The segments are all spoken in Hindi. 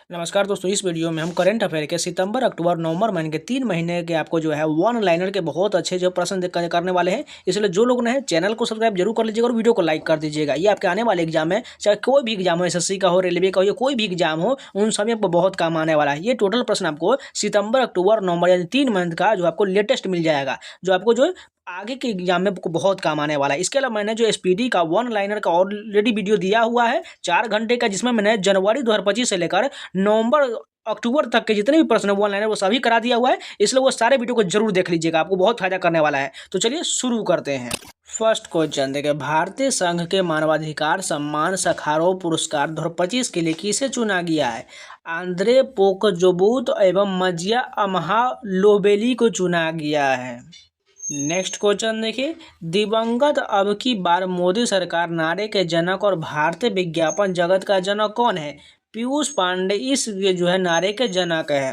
नमस्कार दोस्तों, इस वीडियो में हम करंट अफेयर के सितंबर, अक्टूबर, नवंबर महीने के 3 महीने के आपको जो है वन लाइनर के बहुत अच्छे जो प्रश्न करने वाले हैं। इसलिए जो लोग नए चैनल को सब्सक्राइब जरूर कर लीजिएगा और वीडियो को लाइक कर दीजिएगा। ये आपके आने वाले एग्जाम है, चाहे कोई भी एग्जाम हो, एसएससी का हो, रेलवे का हो, या कोई भी एग्जाम हो, उन सभी आपको बहुत काम आने वाला है। ये टोटल प्रश्न आपको सितंबर, अक्टूबर, नवंबर यानी 3 मंथ का जो आपको लेटेस्ट मिल जाएगा, जो आपको जो आगे के एग्जाम में आपको बहुत काम आने वाला है। इसके अलावा मैंने जो एसपीडी का वन लाइनर का ऑलरेडी वीडियो दिया हुआ है 4 घंटे का, जिसमें मैंने जनवरी 2025 से लेकर नवंबर अक्टूबर तक के जितने भी प्रश्न वन लाइनर वो सभी करा दिया हुआ है। इसलिए वो सारे वीडियो को जरूर देख लीजिएगा, आपको बहुत फायदा करने वाला है। तो चलिए शुरू करते हैं। फर्स्ट क्वेश्चन देखिए, भारतीय संघ के मानवाधिकार सम्मान सखारोव पुरस्कार 2025 के लिए किसे चुना गया है? आंद्रे पोकजोबूत एवं मजिया अमहा लोबेली को चुना गया है। नेक्स्ट क्वेश्चन देखिए, दिवंगत अब की बार मोदी सरकार नारे के जनक और भारतीय विज्ञापन जगत का जनक कौन है? पीयूष पांडे इस ये जो है नारे के जनक है।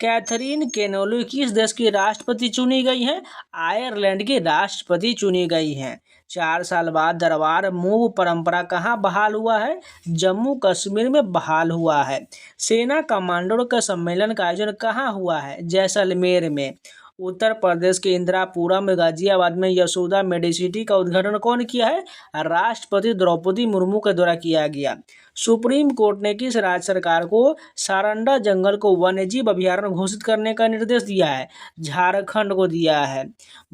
कैथरीन केनेली किस देश की राष्ट्रपति चुनी गई है? आयरलैंड की राष्ट्रपति चुनी गई है। 4 साल बाद दरबार मूव परंपरा कहाँ बहाल हुआ है? जम्मू कश्मीर में बहाल हुआ है। सेना कमांडरों का सम्मेलन का आयोजन कहाँ हुआ है? जैसलमेर में। उत्तर प्रदेश के इंदिरापुरम गाजियाबाद में यशोदा मेडिसिटी का उद्घाटन कौन किया है? राष्ट्रपति द्रौपदी मुर्मू के द्वारा किया गया। सुप्रीम कोर्ट ने किस राज्य सरकार को सारंडा जंगल को वन्यजीव अभयारण्य घोषित करने का निर्देश दिया है? झारखंड को दिया है।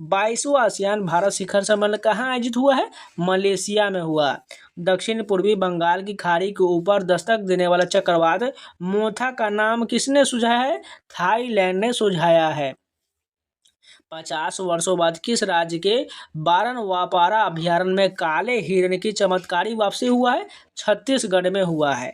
22वां आसियान भारत शिखर सम्मेलन कहाँ आयोजित हुआ है? मलेशिया में हुआ। दक्षिण पूर्वी बंगाल की खाड़ी के ऊपर दस्तक देने वाला चक्रवात मोथा का नाम किसने सुझाया है? थाईलैंड ने सुझाया है। 50 वर्षों बाद किस राज्य के बारनवापारा अभयारण्य में काले हिरण की चमत्कारी वापसी हुआ है? छत्तीसगढ़ में हुआ है।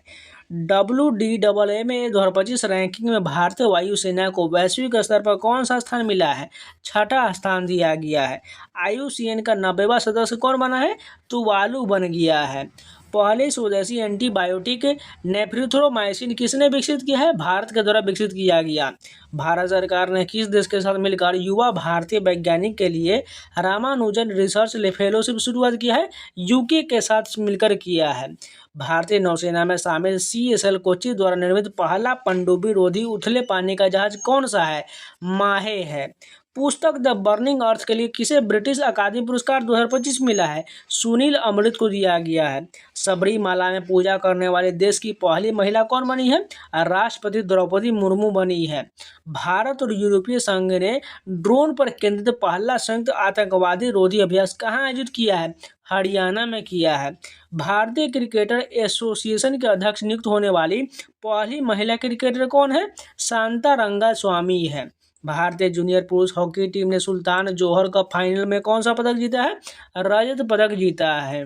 WDAA में 2025 रैंकिंग में भारतीय वायुसेना को वैश्विक स्तर पर कौन सा स्थान मिला है? 6ठा स्थान दिया गया है। IUCN का 90वां सदस्य कौन बना है? तुवालू बन गया है। पहले स्वदेशी एंटीबायोटिक नेफ्रिथ्रोमाइसिन किसने विकसित किया है? भारत के द्वारा विकसित किया गया। भारत सरकार ने किस देश के साथ मिलकर युवा भारतीय वैज्ञानिक के लिए रामानुजन रिसर्च फेलोशिप शुरुआत किया है? यूके के साथ मिलकर किया है। भारतीय नौसेना में शामिल CSL कोच्चि द्वारा निर्मित पहला पनडुब्बी रोधी उथले पानी का जहाज कौन सा है? माहे है। पुस्तक द बर्निंग अर्थ के लिए किसे ब्रिटिश अकादमी पुरस्कार 2025 मिला है? सुनील अमृत को दिया गया है। सबरीमाला में पूजा करने वाले देश की पहली महिला कौन बनी है? राष्ट्रपति द्रौपदी मुर्मू बनी है। भारत और यूरोपीय संघ ने ड्रोन पर केंद्रित पहला संयुक्त आतंकवादी रोधी अभ्यास कहाँ आयोजित किया है? हरियाणा में किया है। भारतीय क्रिकेटर एसोसिएशन के अध्यक्ष नियुक्त होने वाली पहली महिला क्रिकेटर कौन है? शांता रंगास्वामी है। भारतीय जूनियर पुरुष हॉकी टीम ने सुल्तान जोहर कप फाइनल में कौन सा पदक जीता है? रजत पदक जीता है।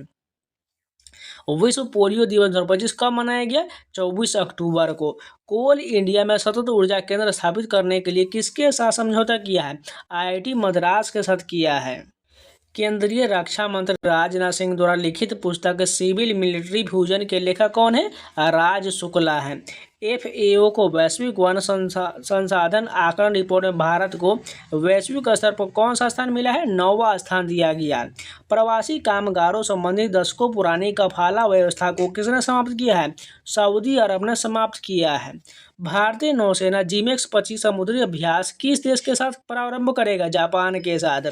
विश्व पोलियो दिवस 2025 कब मनाया गया? 24 अक्टूबर को। कोल इंडिया में सतत ऊर्जा केंद्र स्थापित करने के लिए किसके साथ समझौता किया है? IIT मद्रास के साथ किया है। केंद्रीय रक्षा मंत्री राजनाथ सिंह द्वारा लिखित पुस्तक सिविल मिलिट्री फ्यूजन के लेखक कौन है? राज शुक्ला है। FAO को वैश्विक वन संसाधन आकलन रिपोर्ट में भारत को वैश्विक स्तर पर कौन सा स्थान मिला है? 9वां स्थान दिया गया। प्रवासी कामगारों संबंधी दशकों पुरानी कफाला व्यवस्था को किसने समाप्त किया है? सऊदी अरब ने समाप्त किया है। भारतीय नौसेना जिमेक्स 25 समुद्री अभ्यास किस देश के साथ प्रारंभ करेगा? जापान के साथ।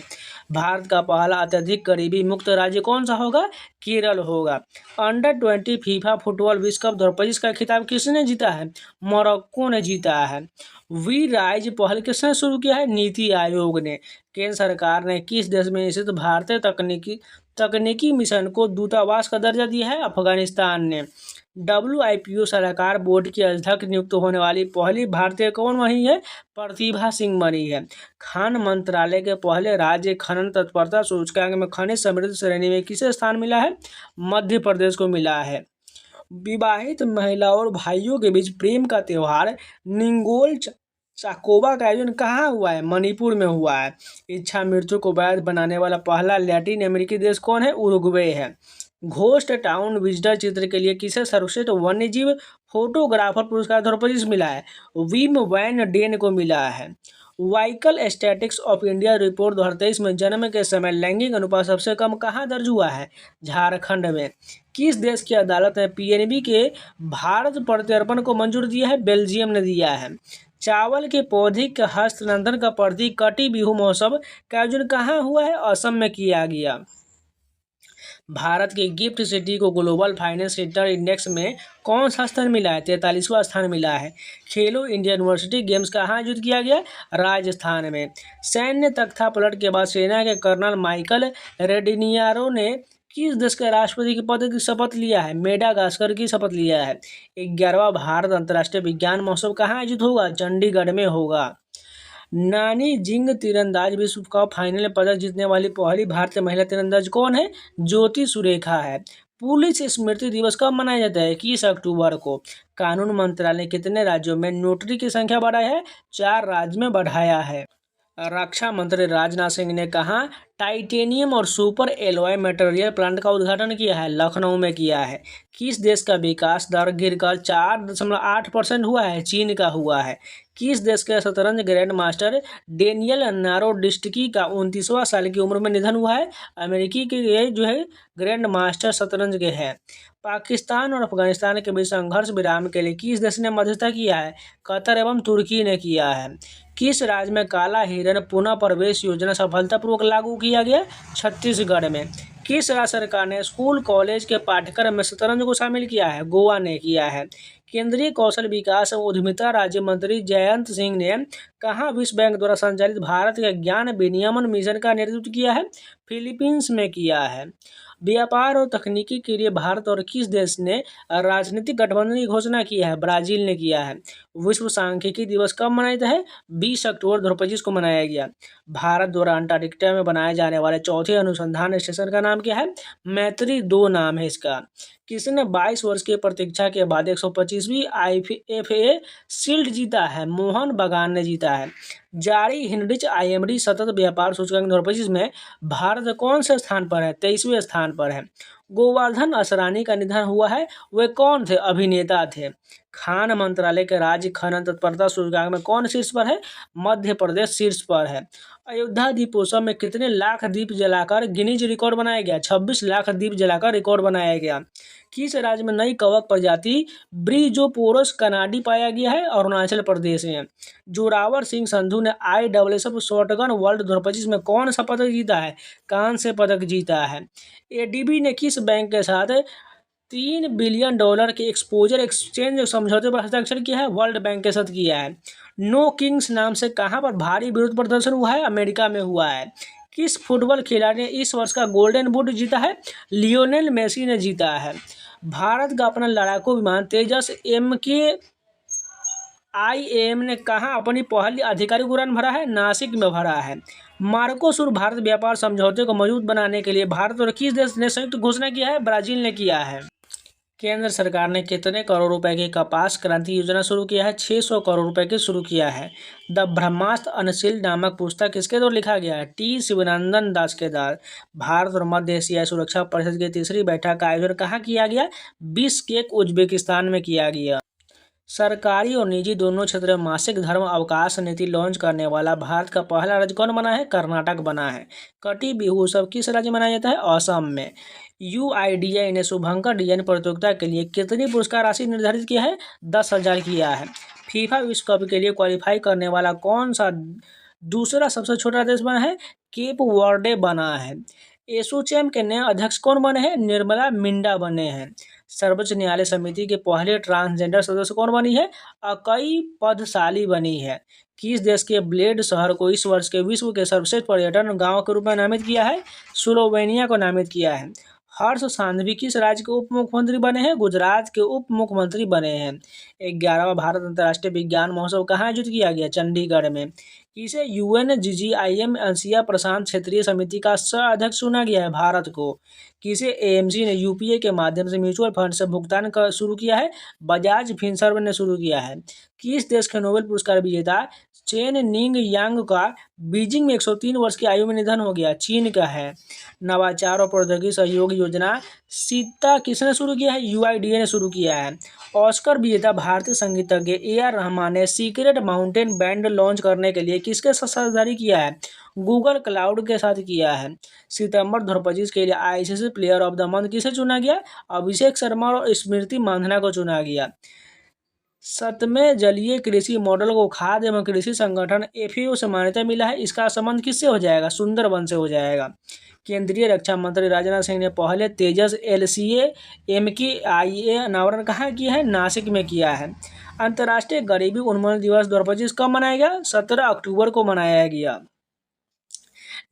भारत का पहला अत्यधिक गरीबी मुक्त राज्य कौन सा होगा? केरल होगा। अंडर-20 फीफा फुटबॉल विश्व कप 2025 का खिताब किसने जीता है? मोरक्को ने जीता है। वी राइज पहल किसने शुरू किया है? नीति आयोग ने। केंद्र सरकार ने किस देश में स्थित भारतीय तकनीकी मिशन को दूतावास का दर्जा दिया है? अफगानिस्तान ने। WIPO सलाहकार बोर्ड की अध्यक्ष नियुक्त होने वाली पहली भारतीय कौन बनी है? प्रतिभा सिंह बनी है। खान मंत्रालय के पहले राज्य खनन तत्परता सूचकांक में खनिज समृद्ध श्रेणी में किसे स्थान मिला है? मध्य प्रदेश को मिला है। विवाहित महिलाओं और भाइयों के बीच प्रेम का त्योहार निंगोल चाकोबा का आयोजन कहाँ हुआ है? मणिपुर में हुआ है। इच्छा मृत्यु को वैध बनाने वाला पहला लैटिन अमेरिकी देश कौन है? उरुग्वे है। घोस्ट टाउन विजिटर चित्र के लिए किसे सर्वश्रेष्ठ वन्यजीव फोटोग्राफर पुरस्कार 2025 मिला है? विम वैन डेन को मिला है। Vehicle statistics of India report 2023 में जन्म के समय लैंगिक अनुपात सबसे कम कहाँ दर्ज हुआ है? झारखंड में। किस देश की अदालत ने पीएनबी के भारत प्रत्यर्पण को मंजूर दिया है? बेल्जियम ने दिया है। चावल के पौधे के हस्तांतरण का प्रतीक कटी बिहू महोत्सव का आयोजन कहाँ हुआ है? असम में किया गया। भारत की गिफ्ट सिटी को ग्लोबल फाइनेंस सेक्टर इंडेक्स में कौन सा स्थान मिला है? 43वां स्थान मिला है। खेलो इंडिया यूनिवर्सिटी गेम्स कहाँ आयोजित किया गया? राजस्थान में। सैन्य तख्ता पलट के बाद सेना के कर्नल माइकल रेडिनियारो ने किस देश के राष्ट्रपति के पद की शपथ लिया है? मेडागास्कर की शपथ लिया है। 11वां भारत अंतर्राष्ट्रीय विज्ञान महोत्सव कहाँ आयोजित होगा? चंडीगढ़ में होगा। नानी जिंग तीरंदाज विश्व कप फाइनल में पदक जीतने वाली पहली भारतीय महिला तीरंदाज कौन है? ज्योति सुरेखा है। पुलिस स्मृति दिवस कब मनाया जाता है? 21 अक्टूबर को। कानून मंत्रालय ने कितने राज्यों में नोटरी की संख्या बढ़ाई है? 4 राज्य में बढ़ाया है। रक्षा मंत्री राजनाथ सिंह ने कहा टाइटेनियम और सुपर एलॉय मटेरियल प्लांट का उद्घाटन किया है? लखनऊ में किया है। किस देश का विकास दर गिरकर 4.8% हुआ है? चीन का हुआ है। किस देश के शतरंज ग्रैंड मास्टर डेनियल नारोडिस्की का 29वां साल की उम्र में निधन हुआ है? अमेरिकी के ये जो है ग्रैंड मास्टर शतरंज के हैं। पाकिस्तान और अफगानिस्तान के बीच संघर्ष विराम के लिए किस देश ने मध्यस्थता किया है? कतर एवं तुर्की ने किया है। किस राज्य में काला हिरन पुनः प्रवेश योजना सफलतापूर्वक लागू किया गया? छत्तीसगढ़ में। किस राज्य सरकार ने स्कूल कॉलेज के पाठ्यक्रम में शतरंज को शामिल किया है? गोवा ने किया है। केंद्रीय कौशल विकास एवं उद्यमिता राज्य मंत्री जयंत सिंह ने कहाँ विश्व बैंक द्वारा संचालित भारत के ज्ञान विनियमन मिशन का नेतृत्व किया है? फिलीपींस में किया है। व्यापार और तकनीकी के लिए भारत और किस देश ने राजनीतिक गठबंधन की घोषणा की है? ब्राजील ने किया है। विश्व सांख्यिकी दिवस कब मनाया जाता है? 20 अक्टूबर 2025 को मनाया गया। भारत द्वारा अंटार्कटिका में बनाए जाने वाले चौथे अनुसंधान स्टेशन का नाम क्या है? मैत्री 2 नाम है इसका। किसने 22 वर्ष की प्रतीक्षा के बाद 125वीं IFA शील्ड जीता है? मोहन बगान ने जीता है। जारी हिंडरिच IMD सतत व्यापार सूचकांक 2025 में भारत कौन से स्थान पर है? 23वें स्थान पर है। गोवर्धन असरानी का निधन हुआ है, वे कौन थे? अभिनेता थे। खान मंत्रालय के राज्य खनन तत्परता सूचकांक में कौन शीर्ष पर है? मध्य प्रदेश शीर्ष पर है। अयोध्या दीपोत्सव में कितने लाख दीप जलाकर गिनीज रिकॉर्ड बनाया गया? 26 लाख दीप जलाकर रिकॉर्ड बनाया गया। किस राज्य में नई कवक प्रजाति ब्रिजोपोरस कनाडी पाया गया है? अरुणाचल प्रदेश में। जोरावर सिंह संधू ने ISSF शॉटगन वर्ल्ड 2025 में कौन सा पदक जीता है? कांस्य पदक जीता है। ADB ने किस बैंक के साथ $3 बिलियन के एक्सपोजर एक्सचेंज समझौते पर हस्ताक्षर किया है? वर्ल्ड बैंक के साथ किया है। नो किंग्स नाम से कहां पर भारी विरोध प्रदर्शन हुआ है? अमेरिका में हुआ है। किस फुटबॉल खिलाड़ी ने इस वर्ष का गोल्डन बूट जीता है? लियोनेल मेसी ने जीता है। भारत का अपना लड़ाकू विमान तेजस MKIM ने कहां अपनी पहली आधिकारिक उड़ान भरा है? नासिक में भरा है। मार्कोसुर भारत व्यापार समझौते को मजबूत बनाने के लिए भारत और किस देश ने संयुक्त घोषणा किया है? ब्राजील ने किया है। केंद्र सरकार ने कितने करोड़ रुपए की कपास क्रांति योजना शुरू किया है? 600 करोड़ रुपए की शुरू किया है। द ब्रह्मास्त्र अनसील्ड नामक पुस्तक किसके द्वारा लिखा गया है? T शिवानंदन दास के द्वारा। भारत और मध्य एशियाई सुरक्षा परिषद की तीसरी बैठक का आयोजन कहाँ किया गया? बिश्केक उज्बेकिस्तान में किया गया। सरकारी और निजी दोनों क्षेत्र में मासिक धर्म अवकाश नीति लॉन्च करने वाला भारत का पहला राज्य कौन बना है? कर्नाटक बना है। कटी बिहू उत्सव किस राज्य में मनाया जाता है? असम में। UIDAI ने शुभंकर डिजाइन प्रतियोगिता के लिए कितनी पुरस्कार राशि निर्धारित किया है? 10,000 किया है। फीफा विश्व कप के लिए क्वालिफाई करने वाला कौन सा दूसरा सबसे छोटा देश बना है? केप वर्डे बना है। एसोचैम के नए अध्यक्ष कौन बने हैं? निर्मला मिंडा बने हैं। सर्वोच्च न्यायालय समिति के पहले ट्रांसजेंडर सदस्य कौन बनी है? अकई पदशाली बनी है। किस देश के ब्लेड शहर को इस वर्ष के विश्व के सर्वश्रेष्ठ पर्यटन गांव के रूप में नामित किया है? स्लोवेनिया को नामित किया है। हर्ष सांघवी किस राज्य के उप मुख्यमंत्री बने हैं? गुजरात के उप मुख्यमंत्री बने हैं। 11वां भारत अंतर्राष्ट्रीय विज्ञान महोत्सव कहाँ आयोजित किया गया? चंडीगढ़ में। किसे UNGGIM एशिया प्रशांत क्षेत्रीय समिति का सह अध्यक्ष चुना गया है? भारत को। किसे AMC ने UPA के माध्यम से म्यूचुअल फंड से भुगतान कर शुरू किया है? बजाज फिनसर्व ने शुरू किया है। किस देश के नोबेल पुरस्कार विजेता चेन निंग यांग का बीजिंग में 103 वर्ष की आयु में निधन हो गया? चीन का है। नवाचार और प्रौद्योगिकी सहयोग योजना सीता किसने शुरू किया है? यूआईडीए ने शुरू किया है। ऑस्कर विजेता भारतीय संगीतज्ञ ए आर रहमान ने सीक्रेट माउंटेन बैंड लॉन्च करने के लिए किसके साथ साझेदारी किया है? गूगल क्लाउड के साथ किया है। सितंबर 2025 के लिए ICC player of the month किसे चुना गया? अभिषेक शर्मा और स्मृति मांधना को चुना गया। 7वें जलीय कृषि मॉडल को खाद्य एवं कृषि संगठन एफएओ से मान्यता मिला है। इसका संबंध किससे हो जाएगा? सुंदरबन से हो जाएगा। केंद्रीय रक्षा मंत्री राजनाथ सिंह ने पहले तेजस एलसीए एमके-आईए अनावरण कहाँ किया है? नासिक में किया है। अंतर्राष्ट्रीय गरीबी उन्मूलन दिवस 2025 कब मनाया गया? 17 अक्टूबर को मनाया गया।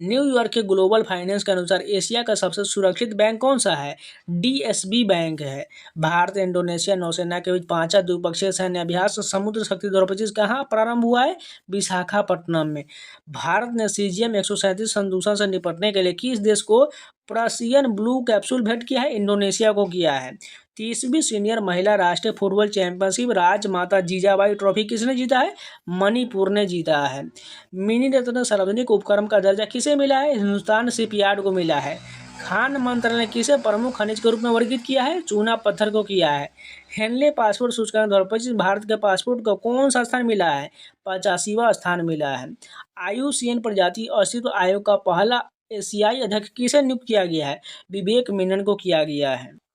न्यूयॉर्क के ग्लोबल फाइनेंस के अनुसार एशिया का सबसे सुरक्षित बैंक कौन सा है? डीएसबी बैंक है। भारत इंडोनेशिया नौसेना के बीच 5वां द्विपक्षीय सैन्य अभ्यास समुद्र शक्ति 2025 कहाँ प्रारंभ हुआ है? विशाखापट्टनम में। भारत ने सीजियम 137 संदूषण से निपटने के लिए किस देश को प्रशियन ब्लू कैप्सूल भेंट किया है? इंडोनेशिया को किया है। 30वीं सीनियर महिला राष्ट्रीय फुटबॉल चैंपियनशिप राजमाता जीजाबाई ट्रॉफी किसने जीता है? मणिपुर ने जीता है। मिनी रत्न सार्वजनिक उपक्रम का दर्जा किसे मिला है? हिंदुस्तान शिपयार्ड को मिला है। खान मंत्रालय ने किसे प्रमुख खनिज के रूप में वर्गीकृत किया है? चूना पत्थर को किया है। हेनले पासपोर्ट सूचकांक 2025 भारत के पासपोर्ट को कौन सा स्थान मिला है? 85वां स्थान मिला है। आयुसीएन प्रजाति अस्तित्व आयोग का पहला एशियाई अध्यक्ष किसे नियुक्त किया गया है? विवेक मेनन को किया गया है।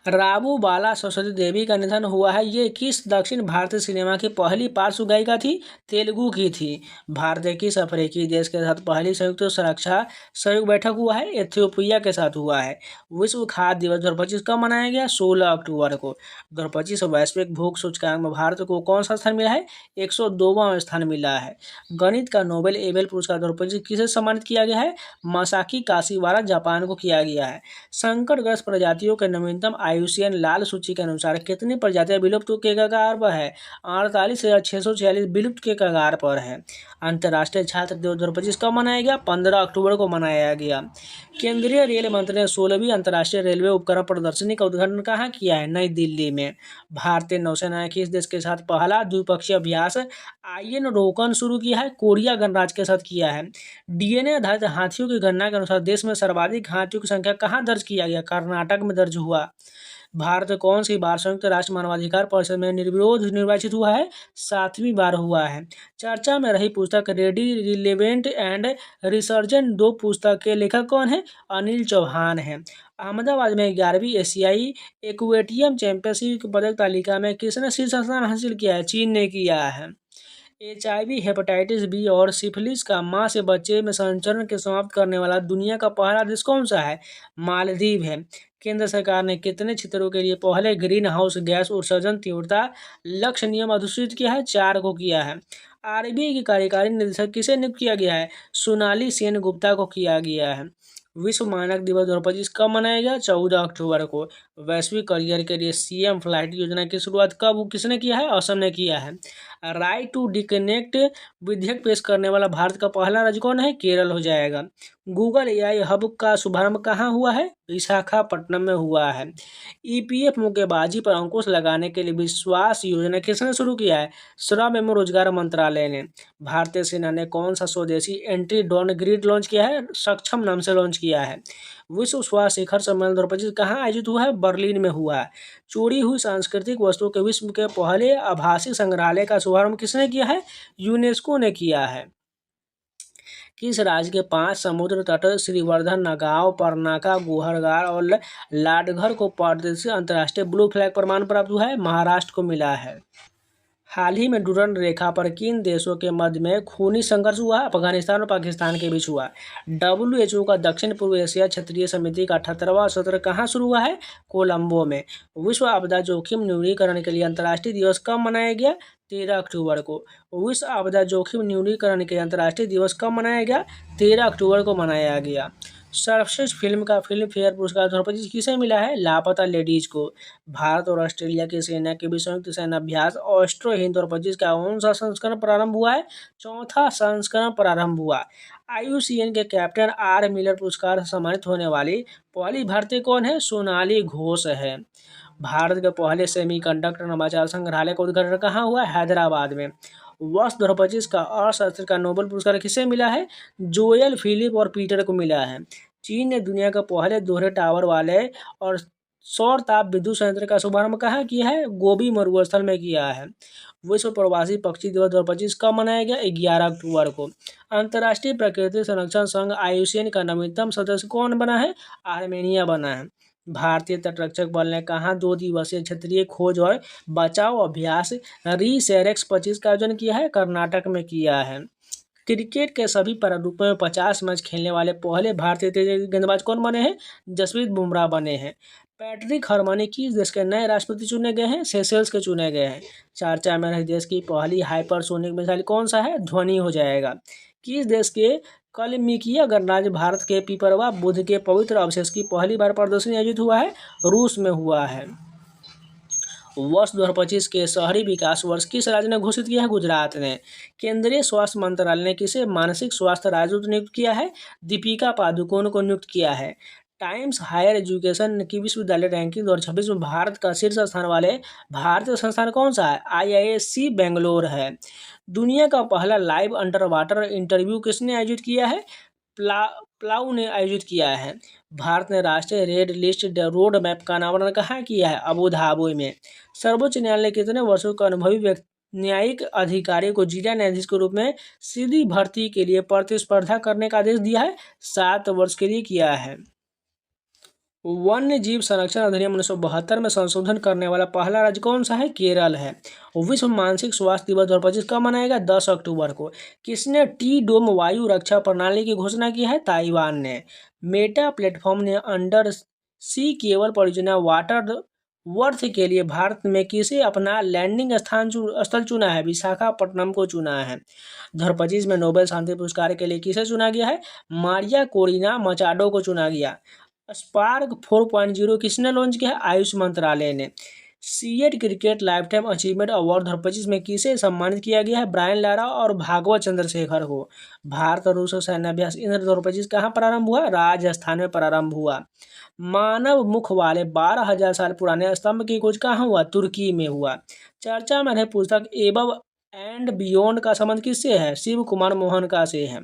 राबू बाला सरस्वती देवी का निधन हुआ है। ये किस दक्षिण भारतीय सिनेमा की पहली पार्श्व गायिका थी? तेलुगु की थी। भारत के किस अफ्रीकी देश के साथ पहली संयुक्त सुरक्षा सहयोग बैठक हुआ है? एथियोपिया के साथ हुआ है। विश्व खाद्य दिवस 2025 कब मनाया गया? 16 अक्टूबर को। 2025 वैश्विक भूख सूचकांक में भारत को कौन सा स्थान मिला है? 102वां स्थान मिला है। गणित का नोबेल एबेल पुरस्कार 2025 किसे सम्मानित किया गया है? मासाकी काशिवारा जापान को किया गया है। संकटग्रस्त प्रजातियों के नवीनतम आयुसीएन लाल सूची के अनुसार कितनी प्रजातियां विलुप्त के कगार पर है? 48,646 विलुप्त के कगार पर है। अंतर्राष्ट्रीय छात्र दिवस 2025 कब मनाया गया? 15 अक्टूबर को मनाया गया। केंद्रीय रेल मंत्री ने 16वीं अंतर्राष्ट्रीय रेलवे उपकरण प्रदर्शनी का उद्घाटन कहाँ किया है? नई दिल्ली में। भारतीय नौसेना ने किस देश के साथ पहला द्विपक्षीय अभ्यास आईएन रोकन शुरू किया है? कोरिया गणराज्य के साथ किया है। डीएनए आधारित हाथियों की गणना के अनुसार देश में सर्वाधिक हाथियों की संख्या कहाँ दर्ज किया गया? कर्नाटक में दर्ज हुआ। भारत कौन सी बार संयुक्त राष्ट्र मानवाधिकार परिषद में निर्विरोध निर्वाचित हुआ है? 7वीं बार हुआ है। चर्चा में रही पुस्तक रेडी रिलेवेंट एंड रिसर्जेंट 2 पुस्तक के लेखक कौन है? अनिल चौहान है। अहमदाबाद में 11वीं एशियाई एक्वेटियम चैंपियनशिप की पदक तालिका में किसने शीर्ष स्थान हासिल किया है? चीन ने किया है। एचआईवी, हेपेटाइटिस बी और सिफिलिस का मां से बच्चे में संचरण के समाप्त करने वाला दुनिया का पहला देश कौन सा है? मालदीव है। केंद्र सरकार ने कितने क्षेत्रों के लिए पहले ग्रीन हाउस गैस उत्सर्जन तीव्रता लक्ष्य नियम अधिसूचित किया है? 4 को किया है। आरबीआई की कार्यकारी निदेशक किसे नियुक्त किया गया है? सोनाली सेन गुप्ता को किया गया है। विश्व मानक दिवस 2025 कब मनाया गया? 14 अक्टूबर को। वैश्विक करियर के लिए सीएम फ्लाइट योजना की शुरुआत कब किसने किया है? असम ने किया है। राइट टू डिकनेक्ट विधेयक पेश करने वाला भारत का पहला राज्य कौन है? केरल हो जाएगा। गूगल एआई हब का शुभारंभ कहाँ हुआ है? विशाखापट्टनम में हुआ है। ईपीएफ मुक्केबाजी पर अंकुश लगाने के लिए विश्वास योजना किसने शुरू किया है? श्रम एवं रोजगार मंत्रालय ने। भारतीय सेना ने कौन सा स्वदेशी एंटी ड्रोन ग्रिड लॉन्च किया है? सक्षम नाम से लॉन्च किया है। विश्व स्वास्थ्य शिखर सम्मेलन 2025 कहाँ आयोजित हुआ है? बर्लिन में हुआ है। चोरी हुई सांस्कृतिक वस्तुओं के विश्व के पहले आभासी संग्रहालय का शुभारंभ किसने किया है? यूनेस्को ने किया है। किस राज्य के 5 समुद्र तट श्रीवर्धन, नगांव, परनाका, गुहरगार और लाडघर को प्रादेशिक अंतर्राष्ट्रीय ब्लू फ्लैग प्रमाण प्राप्त हुआ है? महाराष्ट्र को मिला है। हाल ही में डुरंड रेखा पर किन देशों के मध्य में खूनी संघर्ष हुआ? अफगानिस्तान और पाकिस्तान के बीच हुआ। डब्ल्यूएचओ का दक्षिण पूर्व एशिया क्षेत्रीय समिति का 78वां सत्र कहाँ शुरू हुआ है? कोलंबो में। विश्व आपदा जोखिम न्यूनीकरण के लिए अंतर्राष्ट्रीय दिवस कब मनाया गया? 13 अक्टूबर को। विश्व आपदा जोखिम न्यूनीकरण के लिए अंतर्राष्ट्रीय दिवस कब मनाया गया? 13 अक्टूबर को मनाया गया। सर्वश्रेष्ठ फिल्म का फिल्म फेयर पुरस्कार 2025 किसे मिला है? लापता लेडीज को। भारत और ऑस्ट्रेलिया की सेना के बीच संयुक्त सैन्य अभ्यास ऑस्ट्रो हिंद 2025 का कौन सा संस्करण प्रारंभ हुआ है? 4था संस्करण प्रारंभ हुआ। आईयूसीएन के कैप्टन आर मिलर पुरस्कार से सम्मानित होने वाली पहली भारतीय कौन है? सोनाली घोष है। भारत के पहले सेमीकंडक्टर नवाचार संग्रहालय का उद्घाटन कहाँ हुआ? हैदराबाद में। वर्ष 2025 का अर्थशास्त्र का नोबेल पुरस्कार किसे मिला है? जोएल फिलिप और पीटर को मिला है। चीन ने दुनिया का पहले दोहरे टावर वाले और सौर ताप विद्युत संयंत्र का शुभारंभ कहाँ किया है? गोबी मरुस्थल में किया है। विश्व प्रवासी पक्षी दिवस 2025 कब मनाया गया? 11 अक्टूबर को। अंतर्राष्ट्रीय प्रकृति संरक्षण संघ IUCN का नवीनतम सदस्य कौन बना है? आर्मेनिया बना है। भारतीय तटरक्षक बल ने कहाँ 2 दिवसीय क्षेत्रीय खोज और बचाव अभ्यास रीसेरेक्स 25 का आयोजन किया है? कर्नाटक में किया है। क्रिकेट के सभी प्रारूपों में 50 मैच खेलने वाले पहले भारतीय तेज गेंदबाज कौन बने हैं? जसप्रीत बुमराह बने हैं। पैट्रिक हरमनी किस देश के नए राष्ट्रपति चुने गए हैं? सेशेल्स के चुने गए हैं। चर्चा में रहे देश की पहली हाइपरसोनिक मिसाइल कौन सा है? ध्वनि हो जाएगा। किस देश के कलमिकिया गणराज्य भारत के पिपरवा बुद्ध के पवित्र अवशेष की पहली बार प्रदर्शनी आयोजित हुआ है? रूस में हुआ है। वर्ष 2025 के शहरी विकास वर्ष किस राज्य ने घोषित किया है? गुजरात ने। केंद्रीय स्वास्थ्य मंत्रालय ने किसे मानसिक स्वास्थ्य राजदूत नियुक्त किया है? दीपिका पादुकोण को नियुक्त किया है। टाइम्स हायर एजुकेशन की विश्वविद्यालय रैंकिंग 2026 में भारत का शीर्ष स्थान वाले भारतीय संस्थान कौन सा है? IISc बेंगलोर है। दुनिया का पहला लाइव अंडर वाटर इंटरव्यू किसने आयोजित किया है? प्लाऊ ने आयोजित किया है। भारत ने राष्ट्रीय रेड लिस्ट रोड मैप का अनावरण कहाँ किया है? अबू धाबी में। सर्वोच्च न्यायालय ने कितने वर्षों का अनुभवी न्यायिक अधिकारी को जिला न्यायाधीश के रूप में सीधी भर्ती के लिए प्रतिस्पर्धा करने का आदेश दिया है? 7 वर्ष के लिए किया है। वन्य जीव संरक्षण अधिनियम 1972 में संशोधन करने वाला पहला राज्य कौन सा है? केरल है। विश्व मानसिक स्वास्थ्य दिवस 2025 कब मनाएगा? 10 अक्टूबर को। किसने टी डोम वायु रक्षा प्रणाली की घोषणा की है? ताइवान ने। मेटा प्लेटफॉर्म ने अंडर सी केबल परियोजना वाटर वर्थ के लिए भारत में किसे अपना लैंडिंग स्थल चुना है? विशाखापट्टनम को चुना है। 2025 में नोबेल शांति पुरस्कार के लिए किसे चुना गया है? मारिया कोरिना मचाडो को चुना गया। स्पार्क 4.0 किसने लॉन्च किया है? आयुष मंत्रालय ने। CEAT cricket life time achievement award 2025 में किसे सम्मानित किया गया है? ब्रायन लारा और भागवत चंद्रशेखर को। भारत और रूस सैन्याभ्यास इंद्र 2025 कहाँ प्रारंभ हुआ? राजस्थान में प्रारंभ हुआ। मानव मुख वाले 12,000 साल पुराने स्तंभ की खोज कहाँ हुआ? तुर्की में हुआ। चर्चा में रहे पुस्तक एबव एंड बियॉन्ड का संबंध किससे है? शिव कुमार मोहन का से है।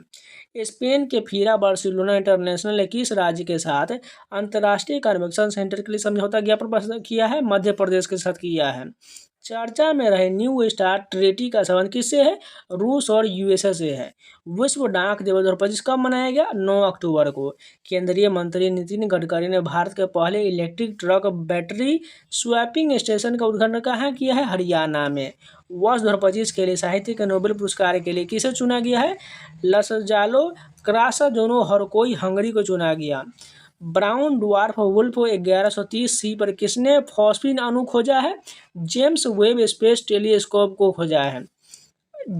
स्पेन के फीरा बार्सिलोना इंटरनेशनल ने किस राज्य के साथ अंतर्राष्ट्रीय कन्वेंशन सेंटर के लिए समझौता ज्ञापन किया है? मध्य प्रदेश के साथ किया है। चर्चा में रहे न्यू स्टार ट्रेटी का संबंध किससे है? रूस और USA से है। विश्व डाक दिवस 2025 कब मनाया गया? 9 अक्टूबर को। केंद्रीय मंत्री नितिन गडकरी ने भारत के पहले electric truck battery swapping station का उद्घाटन कहाँ किया है? हरियाणा में। वर्ष 2025 के लिए साहित्य के नोबेल पुरस्कार के लिए किसे चुना गया है? लसजालो क्रासाजोनो हरकोई हंगरी को चुना गया। ब्राउन ड्वार्फ वुल्फ 1130 C पर किसने फॉस्फिन अणु खोजा है? जेम्स वेब स्पेस टेलीस्कोप को खोजा है।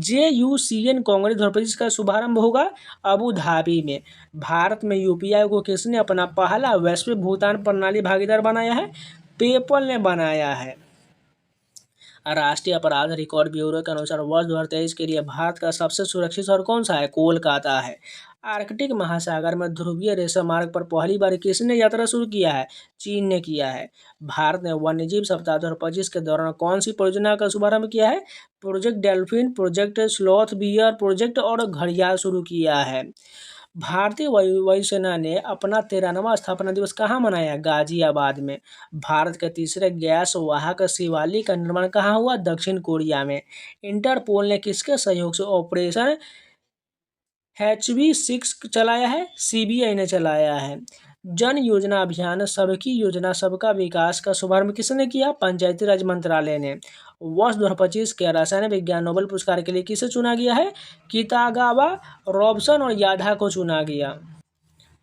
JUCN कांग्रेस 2025 का शुभारंभ होगा अबू धाबी में। भारत में UPI को किसने अपना पहला वैश्विक भुगतान प्रणाली भागीदार बनाया है? पेपल ने बनाया है। राष्ट्रीय अपराध रिकॉर्ड ब्यूरो के अनुसार वर्ष 2023 के लिए भारत का सबसे सुरक्षित शहर कौन सा है? कोलकाता है। आर्कटिक महासागर में ध्रुवीय रेशम मार्ग पर पहली बार किसने यात्रा शुरू किया है? चीन ने किया है। भारत ने वन्यजीव सप्ताह 2025 के दौरान कौन सी परियोजना का शुभारंभ किया है? Project dolphin, project sloth bear project और घड़ियाल शुरू किया है। भारतीय वायुसेना ने अपना 13वां स्थापना दिवस कहाँ मनाया? गाजियाबाद में। भारत के तीसरे गैस वाहक शिवालिक का निर्माण कहाँ हुआ? दक्षिण कोरिया में। इंटरपोल ने किसके सहयोग से ऑपरेशन HB6 चलाया है? CBI ने चलाया है। जन योजना अभियान सबकी योजना सबका विकास का शुभारंभ किसने किया? पंचायती राज मंत्रालय ने। वर्ष 2025 के रसायन विज्ञान नोबेल पुरस्कार के लिए किसे चुना गया है? कितागावा, रॉबसन और याधा को चुना गया।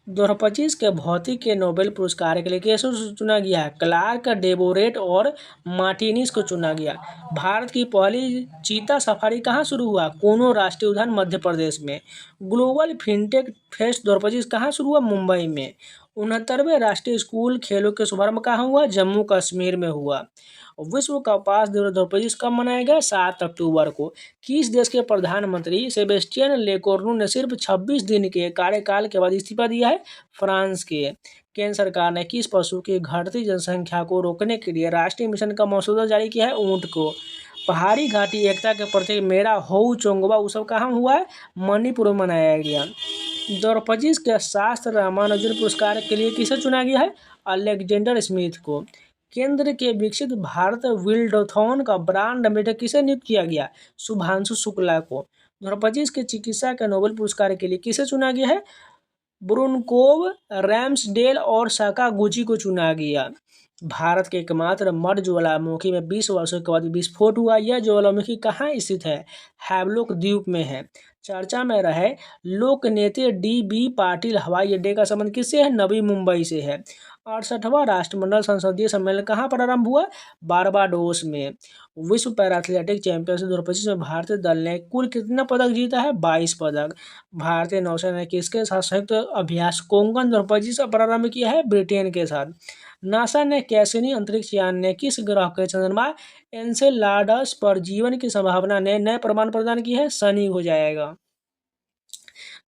2025 के भौतिक के नोबेल पुरस्कार के लिए किसे चुना गया है? क्लार्क, डेबोरेट और मार्टिनिस को चुना गया। भारत की पहली चीता सफारी कहाँ शुरू हुआ? कोनो राष्ट्रीय उद्यान मध्य प्रदेश में। ग्लोबल फिनटेक फेस्ट 2025 कहाँ शुरू हुआ? मुंबई में। 69वें राष्ट्रीय स्कूल खेलों के शुभारंभ कहाँ हुआ? जम्मू कश्मीर में हुआ। विश्व कपास दिवस 2025 कब मनाया गया? 7 अक्टूबर को। किस देश के प्रधानमंत्री सेबेस्टियन लेकोर्नु ने सिर्फ 26 दिन के कार्यकाल के बाद इस्तीफा दिया है? फ्रांस के। केंद्र सरकार ने किस पशु की घटती जनसंख्या को रोकने के लिए राष्ट्रीय मिशन का मसौदा जारी किया है? ऊंट को। पहाड़ी घाटी एकता के प्रतीक मेरा होऊ चोंगवा उत्सव कहाँ हुआ है? मणिपुर में मनाया गया। द्रौपदी के शास्त्र रामानुजन पुरस्कार के लिए किसे चुना गया है? अलेक्जेंडर स्मिथ को। केंद्र के विकसित भारत विल्डथॉन का ब्रांड एम्बेसडर किसे नियुक्त किया गया? शुभांशु शुक्ला को। द्रौपदी के चिकित्सा के नोबेल पुरस्कार के लिए किसे चुना गया है? ब्रुनकोव, रैम्सडेल और साकागुची को चुना गया। भारत के एकमात्र मर्द ज्वालामुखी में 20 वर्षों के बाद विस्फोट हुआ। यह ज्वालामुखी कहाँ स्थित है? हैवलॉक द्वीप में है। चर्चा में रहे लोक नेता डी.बी. पाटिल हवाई अड्डे का संबंध किससे है? नवी मुंबई से है। 68वां राष्ट्रमंडल संसदीय सम्मेलन कहाँ प्रारंभ हुआ? बारबाडोस में। विश्व पैरा एथलेटिक चैंपियनशिप 2025 में भारतीय दल ने कुल कितना पदक जीता है? 22 पदक। भारतीय नौसेना ने किसके साथ संयुक्त अभ्यास कोंकण 2025 से प्रारंभ किया है? ब्रिटेन के साथ। नासा ने कैसिनी अंतरिक्ष यान ने किस ग्रह के चंद्रमा एनसेलाडस पर जीवन की संभावना ने नए प्रमाण प्रदान की है? शनि हो जाएगा।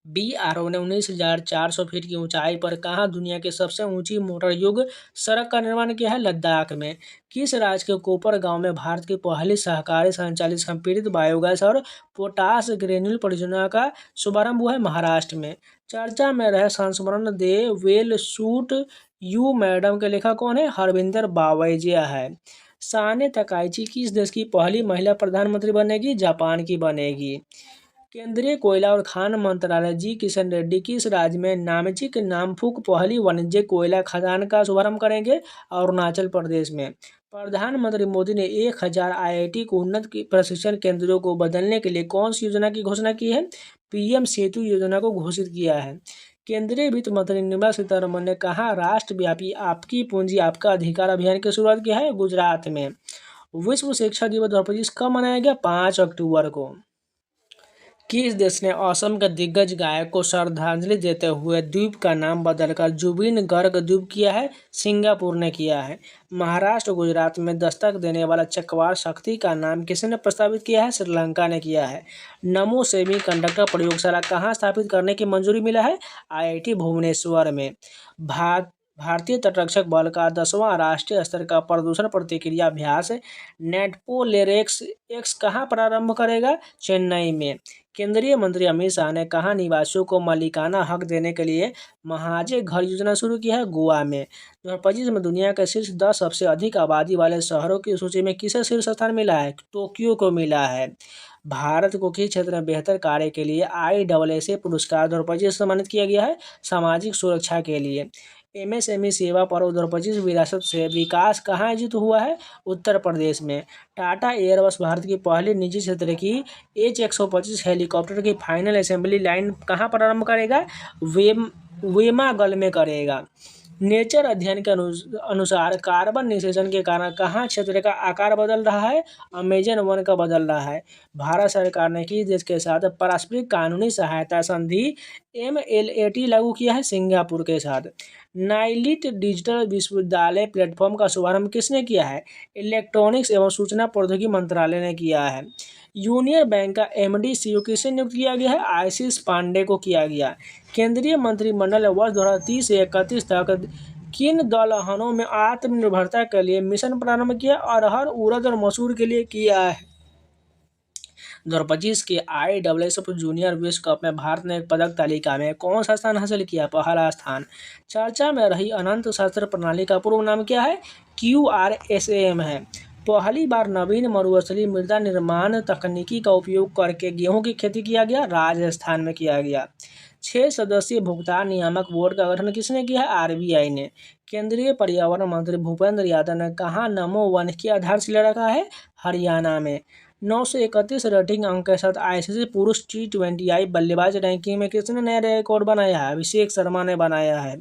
BRO ने 19,400 फीट की ऊंचाई पर कहाँ दुनिया की सबसे ऊंची मोटर युग सड़क का निर्माण किया है? लद्दाख में। किस राज्य के कोपर गांव में भारत की पहली सहकारी संचालित संपीड़ित बायोगैस और पोटास ग्रेन्यूल परियोजना का शुभारंभ हुआ है? महाराष्ट्र में। चर्चा में रहे संस्मरण दे वेल सूट यू मैडम के लेखक कौन है? हरविंदर बावैजिया है। साने तकाइची किस देश की पहली महिला प्रधानमंत्री बनेगी? जापान की बनेगी। केंद्रीय कोयला और खान मंत्रालय जी किशन रेड्डी किस राज्य में नामचिक नामफुक पहली वाणिज्यिक कोयला खदान का शुभारंभ करेंगे? अरुणाचल प्रदेश में। प्रधानमंत्री मोदी ने 1000 IIT को उन्नत प्रशिक्षण केंद्रों को बदलने के लिए कौन सी योजना की घोषणा की है? PM सेतु योजना को घोषित किया है। केंद्रीय वित्त मंत्री निर्मला सीतारमण ने कहा राष्ट्रव्यापी आपकी पूंजी आपका अधिकार अभियान की शुरुआत किया है? गुजरात में। विश्व शिक्षा दिवस 2025 कब मनाया गया? 5 अक्टूबर को। किस देश ने असम के दिग्गज गायक को श्रद्धांजलि देते हुए द्वीप का नाम बदलकर जुबिन गर्ग द्वीप किया है? सिंगापुर ने किया है। महाराष्ट्र गुजरात में दस्तक देने वाला चकवार शक्ति का नाम किसने प्रस्तावित किया है? श्रीलंका ने किया है। नमो सेमीकंडक्टर प्रयोगशाला कहाँ स्थापित करने की मंजूरी मिला है? IIT भुवनेश्वर में। भारतीय तटरक्षक बल का 10वां राष्ट्रीय स्तर का प्रदूषण प्रतिक्रिया अभ्यास नेटपोलेरेक्स एक्स कहाँ प्रारंभ करेगा? चेन्नई में। केंद्रीय मंत्री अमित शाह ने कहा निवासियों को मालिकाना हक देने के लिए महाजे घर योजना शुरू की है? गोवा में। 2025 में दुनिया के शीर्ष 10 सबसे अधिक आबादी वाले शहरों की सूची में किसे शीर्ष स्थान मिला है? टोक्यो को मिला है। भारत को किस क्षेत्र में बेहतर कार्य के लिए IAASA पुरस्कार 2025 से सम्मानित किया गया है? सामाजिक सुरक्षा के लिए। MSME सेवा पर्व 2025 विरासत से विकास कहाँ आयोजित हुआ है? उत्तर प्रदेश में। टाटा एयरबस भारत की पहली निजी क्षेत्र की H125 हेलीकॉप्टर की फाइनल असेंबली लाइन कहाँ प्रारंभ करेगा? वेमागल में करेगा। नेचर अध्ययन के अनुसार कार्बन निषेचन के कारण कहाँ क्षेत्र का आकार बदल रहा है? अमेजन वन का बदल रहा है। भारत सरकार ने किस देश के साथ पारस्परिक कानूनी सहायता संधि MLAT लागू किया है? सिंगापुर के साथ। नाइलिट डिजिटल विश्वविद्यालय प्लेटफॉर्म का शुभारंभ किसने किया है? इलेक्ट्रॉनिक्स एवं सूचना प्रौद्योगिकी मंत्रालय ने किया है। यूनियन बैंक का MD CEO किसे नियुक्त किया गया है? आशीष पांडे को किया गया। केंद्रीय मंत्रिमंडल ने वर्ष 2030 से 31 तक किन दलहनों में आत्मनिर्भरता के लिए मिशन प्रारंभ किया? अरहर, उड़द और मसूर के लिए किया है। 2025 के IAASA जूनियर विश्व कप में भारत ने पदक तालिका में कौन सा स्थान हासिल किया? पहला स्थान। चर्चा में रही अनंत शस्त्र प्रणाली का पूर्व नाम क्या है? QRSAM है। पहली बार नवीन मरुस्थलीय मृदा निर्माण तकनीकी का उपयोग करके गेहूं की खेती किया गया? राजस्थान में किया गया। 6 सदस्यीय भुगतान नियामक बोर्ड का गठन किसने किया है? RBI ने। केंद्रीय पर्यावरण मंत्री भूपेंद्र यादव ने कहा नमो वन की आधारशिला रखा है? हरियाणा में। 931 रेटिंग अंक के साथ ICC पुरुष T20I बल्लेबाज रैंकिंग में किसने नया रिकॉर्ड बनाया है? अभिषेक शर्मा ने बनाया है।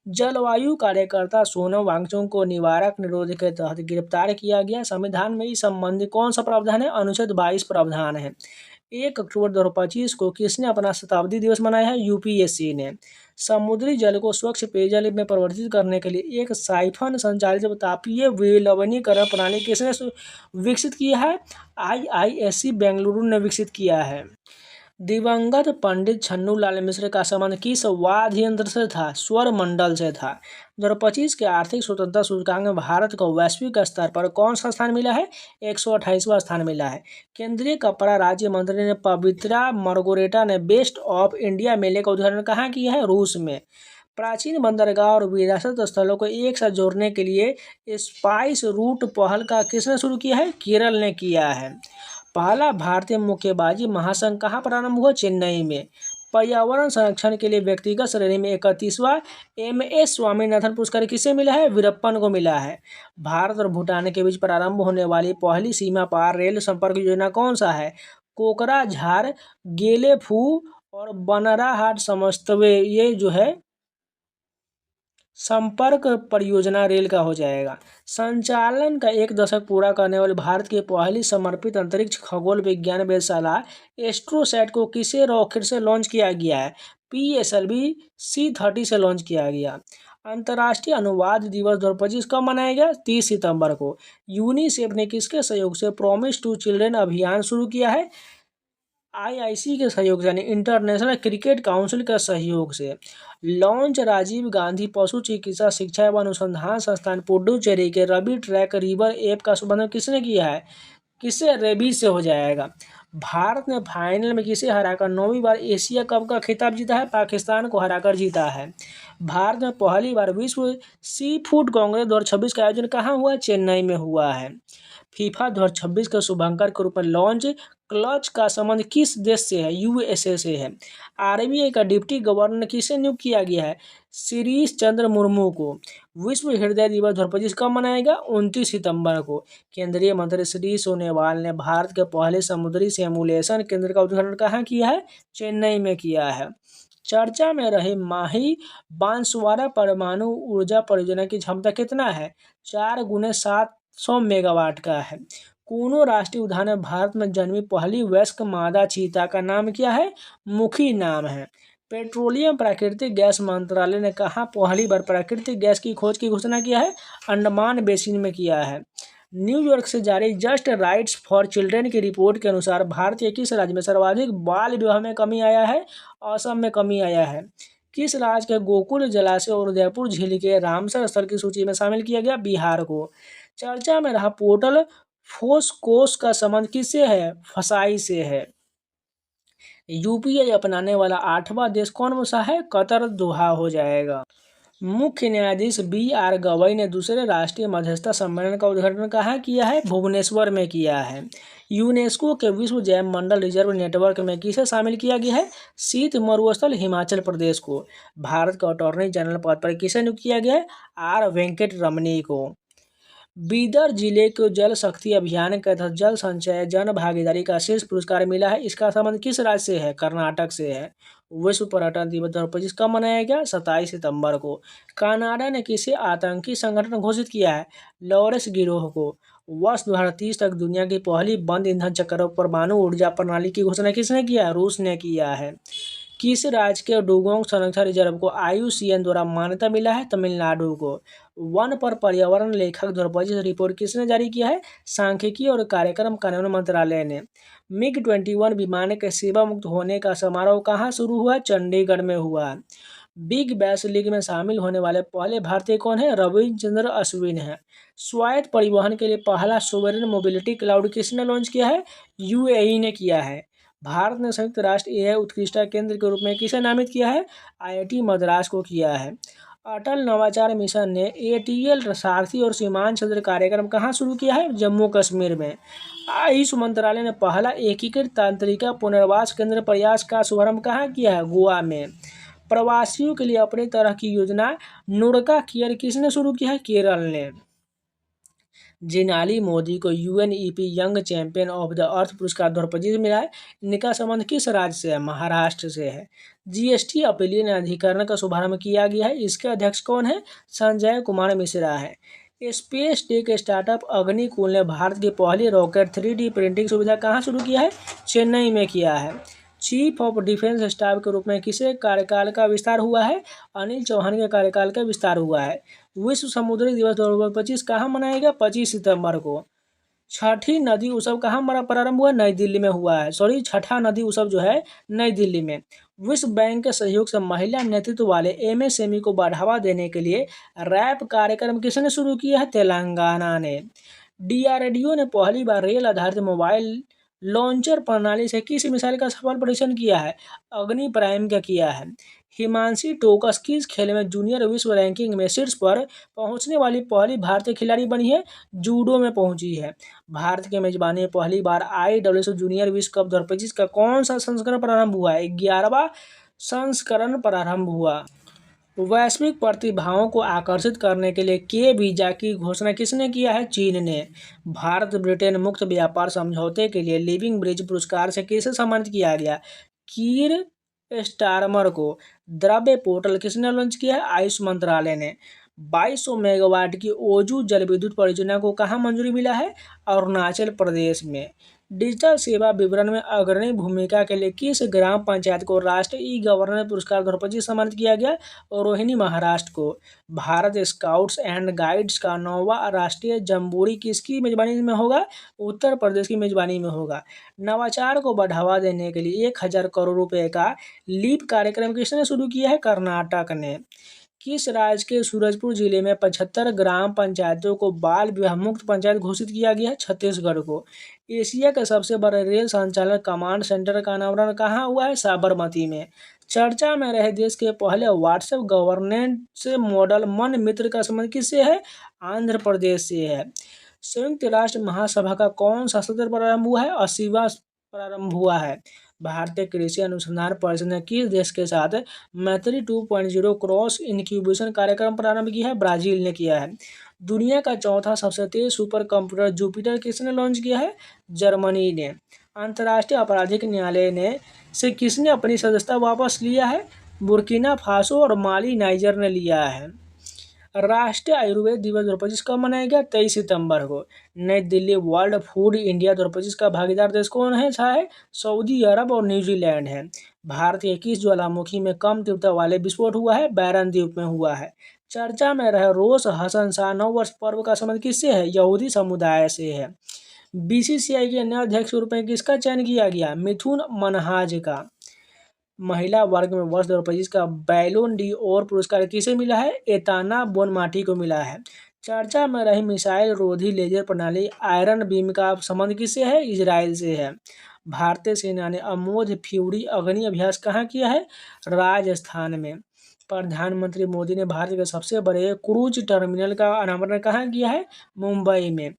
जलवायु कार्यकर्ता सोनम वांगचुक को निवारक निरोध के तहत गिरफ्तार किया गया। संविधान में इस संबंधी कौन सा प्रावधान है? अनुच्छेद 22 प्रावधान है। 1 अक्टूबर 2025 को किसने अपना शताब्दी दिवस मनाया है? UPSC ने। समुद्री जल को स्वच्छ पेयजल में परिवर्तित करने के लिए एक साइफन संचालित तापीय विलवणीकरण प्रणाली किसने विकसित किया है? IISc बेंगलुरु ने विकसित किया है। दिवंगत पंडित छन्नूलाल मिश्र का संबंध किस वाद्य यंत्र से था? स्वर मंडल से था। 2025 के आर्थिक स्वतंत्रता सूचकांक में भारत को वैश्विक स्तर पर कौन सा स्थान मिला है? 128वां स्थान मिला है। केंद्रीय कपड़ा राज्य मंत्री ने पवित्रा मार्गोरेटा ने बेस्ट ऑफ इंडिया मेले का उद्घाटन कहाँ किया है? रूस में। प्राचीन बंदरगाह और विरासत स्थलों को एक साथ जोड़ने के लिए स्पाइस रूट पहल का किसने शुरू किया है? केरल ने किया है। पहला भारतीय मुक्केबाजी महासंघ कहाँ प्रारंभ हुआ? चेन्नई में। पर्यावरण संरक्षण के लिए व्यक्तिगत श्रेणी में 31वां MS स्वामीनाथन पुरस्कार किसे मिला है? वीरप्पन को मिला है। भारत और भूटान के बीच प्रारंभ होने वाली पहली सीमा पार रेल संपर्क योजना कौन सा है? कोकराझार, गेलेफू और बनराहाट समस्तवे ये जो है संपर्क परियोजना रेल का हो जाएगा। संचालन का 1 दशक पूरा करने वाली भारत की पहली समर्पित अंतरिक्ष खगोल विज्ञान वेधशाला एस्ट्रोसैट को किसे रॉकेट से लॉन्च किया गया है? PSLV C-30 से लॉन्च किया गया। अंतर्राष्ट्रीय अनुवाद दिवस 2025 कब मनाया गया? 30 सितंबर को। यूनिसेफ ने किसके सहयोग से प्रॉमिस टू चिल्ड्रेन अभियान शुरू किया है? IIC के सहयोग से यानी इंटरनेशनल क्रिकेट काउंसिल के सहयोग से। लॉन्च राजीव गांधी पशु चिकित्सा शिक्षा एवं अनुसंधान संस्थान पुडुचेरी के रवि ट्रैक रिवर ऐप का शुभारंभ किसने किया है? किससे? रेबीज से हो जाएगा। भारत ने फाइनल में किसे हराकर 9वीं बार एशिया कप का खिताब जीता है? पाकिस्तान को हराकर जीता है। भारत में पहली बार विश्व सी फूड कांग्रेस 2026 का आयोजन कहाँ हुआ? चेन्नई में हुआ है। फीफा 2026 के शुभंकर के रूप में लॉन्च क्लच का संबंध किस देश से है? USA से है। RBI का डिप्टी गवर्नर किसे नियुक्त किया गया है? शिरीष चंद्र मुर्मू को। विश्व हृदय दिवस 2025 कब मनाएगा? 29 सितंबर को। केंद्रीय मंत्री श्री सोनोवाल ने भारत के पहले समुद्री सिमुलेशन केंद्र का उद्घाटन कहाँ किया है? चेन्नई में किया है। चर्चा में रहे माही बांसवाड़ा परमाणु ऊर्जा परियोजना की क्षमता कितना है? 4 गुने 700 मेगावाट का है। कूनो राष्ट्रीय उद्यान में भारत में जन्मी पहली वयस्क मादा चीता का नाम क्या है? मुखी नाम है। पेट्रोलियम प्राकृतिक गैस मंत्रालय ने कहाँ पहली बार प्राकृतिक गैस की खोज की घोषणा किया है? अंडमान बेसिन में किया है। न्यूयॉर्क से जारी जस्ट राइट्स फॉर चिल्ड्रेन की रिपोर्ट के अनुसार भारत के किस राज्य में सर्वाधिक बाल विवाह में कमी आया है? असम में कमी आया है। किस राज्य के गोकुल जलाशय और उदयपुर झील के रामसर स्थल की सूची में शामिल किया गया? बिहार को। चर्चा में रहा पोर्टल फोस्कोस का संबंध किससे है? फसाई से है। UPI अपनाने वाला 8वां देश कौन सा है? कतर दोहा हो जाएगा। मुख्य न्यायाधीश BR गवई ने दूसरे राष्ट्रीय मध्यस्थता सम्मेलन का उद्घाटन कहाँ किया है? भुवनेश्वर में किया है। यूनेस्को के विश्व जैव मंडल रिजर्व नेटवर्क में किसे शामिल किया गया है? शीत मरुस्थल हिमाचल प्रदेश को। भारत का अटॉर्नी जनरल पद पर किसे नियुक्त किया गया है? R वेंकट रमनी को। बीदर जिले को जल शक्ति अभियान के तहत जल संचय जन भागीदारी का शीर्ष पुरस्कार मिला है। इसका संबंध किस राज्य से है? कर्नाटक से है। विश्व पर्यटन दिवस 2025 कब मनाया गया? 27 सितंबर को। कनाडा ने किसे आतंकी संगठन घोषित किया है? लॉरेंस गिरोह को। वर्ष 2030 तक दुनिया की पहली बंद ईंधन चक्र परमाणु ऊर्जा प्रणाली की घोषणा किसने किया है? रूस ने किया है। किस राज्य के डुगोंग संरक्षण रिजर्व को IUCN द्वारा मान्यता मिला है? तमिलनाडु को। वन पर पर्यावरण लेखक 2025 रिपोर्ट किसने जारी किया है? सांख्यिकी और कार्यक्रम कानून मंत्रालय ने। MiG-21 विमान के सेवा मुक्त होने का समारोह कहाँ शुरू हुआ? चंडीगढ़ में हुआ। बिग बैश लीग में शामिल होने वाले पहले भारतीय कौन है? रविचंद्र अश्विन है। स्वायत्त परिवहन के लिए पहला सोवरेन मोबिलिटी क्लाउड किसने लॉन्च किया है? UAE ने किया है। भारत ने संयुक्त राष्ट्र AI उत्कृष्टता केंद्र के रूप में किसे नामित किया है? IIT मद्रास को किया है। अटल नवाचार मिशन ने ATL सारथी और सीमांत क्षेत्र कार्यक्रम कहाँ शुरू किया है? जम्मू कश्मीर में। आयुष मंत्रालय ने पहला एकीकृत तंत्रिका पुनर्वास केंद्र प्रयास का शुभारंभ कहाँ किया है? गोवा में। प्रवासियों के लिए अपनी तरह की योजना नुड़का केयर किसने शुरू किया है? केरल ने। जिनाली मोदी को UNEP young champion of the earth पुरस्कार 2025 मिला है। इनका संबंध किस राज्य से है? महाराष्ट्र से है। GST अपीलीय अधिकरण का शुभारंभ किया गया है। इसके अध्यक्ष कौन है? संजय कुमार मिश्रा है। स्पेस टेक स्टार्टअप अग्निकुल ने भारत की पहली रॉकेट 3D प्रिंटिंग सुविधा कहाँ शुरू किया है? चेन्नई में किया है। चीफ ऑफ डिफेंस स्टाफ के रूप में किसे कार्यकाल का विस्तार हुआ है? अनिल चौहान के कार्यकाल का विस्तार हुआ है। विश्व समुद्री दिवस 2025 कहाँ मनाएगा? 25 सितंबर को। छठी नदी उत्सव कहाँ प्रारंभ हुआ? नई दिल्ली में हुआ है। सॉरी, छठा नदी उत्सव जो है नई दिल्ली में। विश्व बैंक के सहयोग से महिला नेतृत्व वाले एमएसएमई को बढ़ावा देने के लिए रैप कार्यक्रम किसने शुरू किया है? तेलंगाना ने। डीआरडीओ ने पहली बार रेल आधारित मोबाइल लॉन्चर प्रणाली से किस मिसाइल का सफल परीक्षण किया है? अग्नि प्राइम का किया है। हिमांशी टोकस किस खेल में जूनियर विश्व रैंकिंग में शीर्ष पर पहुंचने वाली पहली भारतीय खिलाड़ी बनी है? जूडो में पहुंची है। भारत की मेजबानी में पहली बार IWC जूनियर विश्व कप 2025 का कौन सा संस्करण प्रारंभ हुआ है? 11वां संस्करण प्रारंभ हुआ। वैश्विक प्रतिभाओं को आकर्षित करने के लिए के वीजा की घोषणा किसने किया है? चीन ने। भारत ब्रिटेन मुक्त व्यापार समझौते के लिए लिविंग ब्रिज पुरस्कार से किसे सम्मानित किया गया? कीर स्टारमर को। द्रव्य पोर्टल किसने लॉन्च किया है? आयुष मंत्रालय ने। 2200 मेगावाट की ओजू जल विद्युत परियोजना को कहाँ मंजूरी मिला है? अरुणाचल प्रदेश में। डिजिटल सेवा विवरण में अग्रणी भूमिका के लिए किस ग्राम पंचायत को राष्ट्रीय ई गवर्नेंस पुरस्कार 2025 सम्मानित किया गया? रोहिणी, महाराष्ट्र को। भारत स्काउट्स एंड गाइड्स का 9वां राष्ट्रीय जम्बोरी किसकी मेजबानी में होगा? उत्तर प्रदेश की मेजबानी में होगा। नवाचार को बढ़ावा देने के लिए 1000 करोड़ रुपए का लीप कार्यक्रम किसने शुरू किया है? कर्नाटक ने। किस राज्य के सूरजपुर जिले में 75 ग्राम पंचायतों को बाल विवाह मुक्त पंचायत घोषित किया गया है? छत्तीसगढ़ को। एशिया के सबसे बड़े रेल संचालन कमांड सेंटर का अनावरण कहाँ हुआ है? साबरमती में। चर्चा में रहे देश के पहले व्हाट्सएप गवर्नेंस मॉडल मन मित्र का संबंध किससे है? आंध्र प्रदेश से है। संयुक्त राष्ट्र महासभा का कौन सा सत्र प्रारंभ हुआ है? 80वां प्रारंभ हुआ है। भारतीय कृषि अनुसंधान परिषद ने किस देश के साथ मैत्री 2.0 क्रॉस इनक्यूबेशन कार्यक्रम प्रारंभ किया है? ब्राजील ने किया है। दुनिया का चौथा सबसे तेज सुपर कंप्यूटर जुपिटर किसने लॉन्च किया है? जर्मनी ने। अंतर्राष्ट्रीय आपराधिक न्यायालय ने से किसने अपनी सदस्यता वापस लिया है? बुर्किना फासो और माली नाइजर ने लिया है। राष्ट्रीय आयुर्वेद दिवस 2025 कब मनाया गया? 23 सितंबर को। नई दिल्ली वर्ल्ड फूड इंडिया 2025 का भागीदार देश कौन है? सऊदी अरब और न्यूजीलैंड है। भारत के किस ज्वालामुखी में कम तीव्रता वाले विस्फोट हुआ है? बैरन द्वीप में हुआ है। चर्चा में रहे रोज हसन शाह 9 वर्ष पर्व का संबंध किससे है? यहूदी समुदाय से है। बीसीसीआई के नए अध्यक्ष के रूप में किसका चयन किया गया? मिथुन मनहाज का। महिला वर्ग में वर्ष 2025 का बैलोन डी और पुरस्कार किसे मिला है? एताना बोनमाटी को मिला है। चर्चा में रही मिसाइल रोधी लेजर प्रणाली आयरन बीम का संबंध किससे है? इजराइल से है। भारतीय सेना ने अमोध फ्यूरी अग्नि अभ्यास कहाँ किया है? राजस्थान में। प्रधानमंत्री मोदी ने भारत के सबसे बड़े क्रूज टर्मिनल का अनावरण कहाँ किया है? मुंबई में।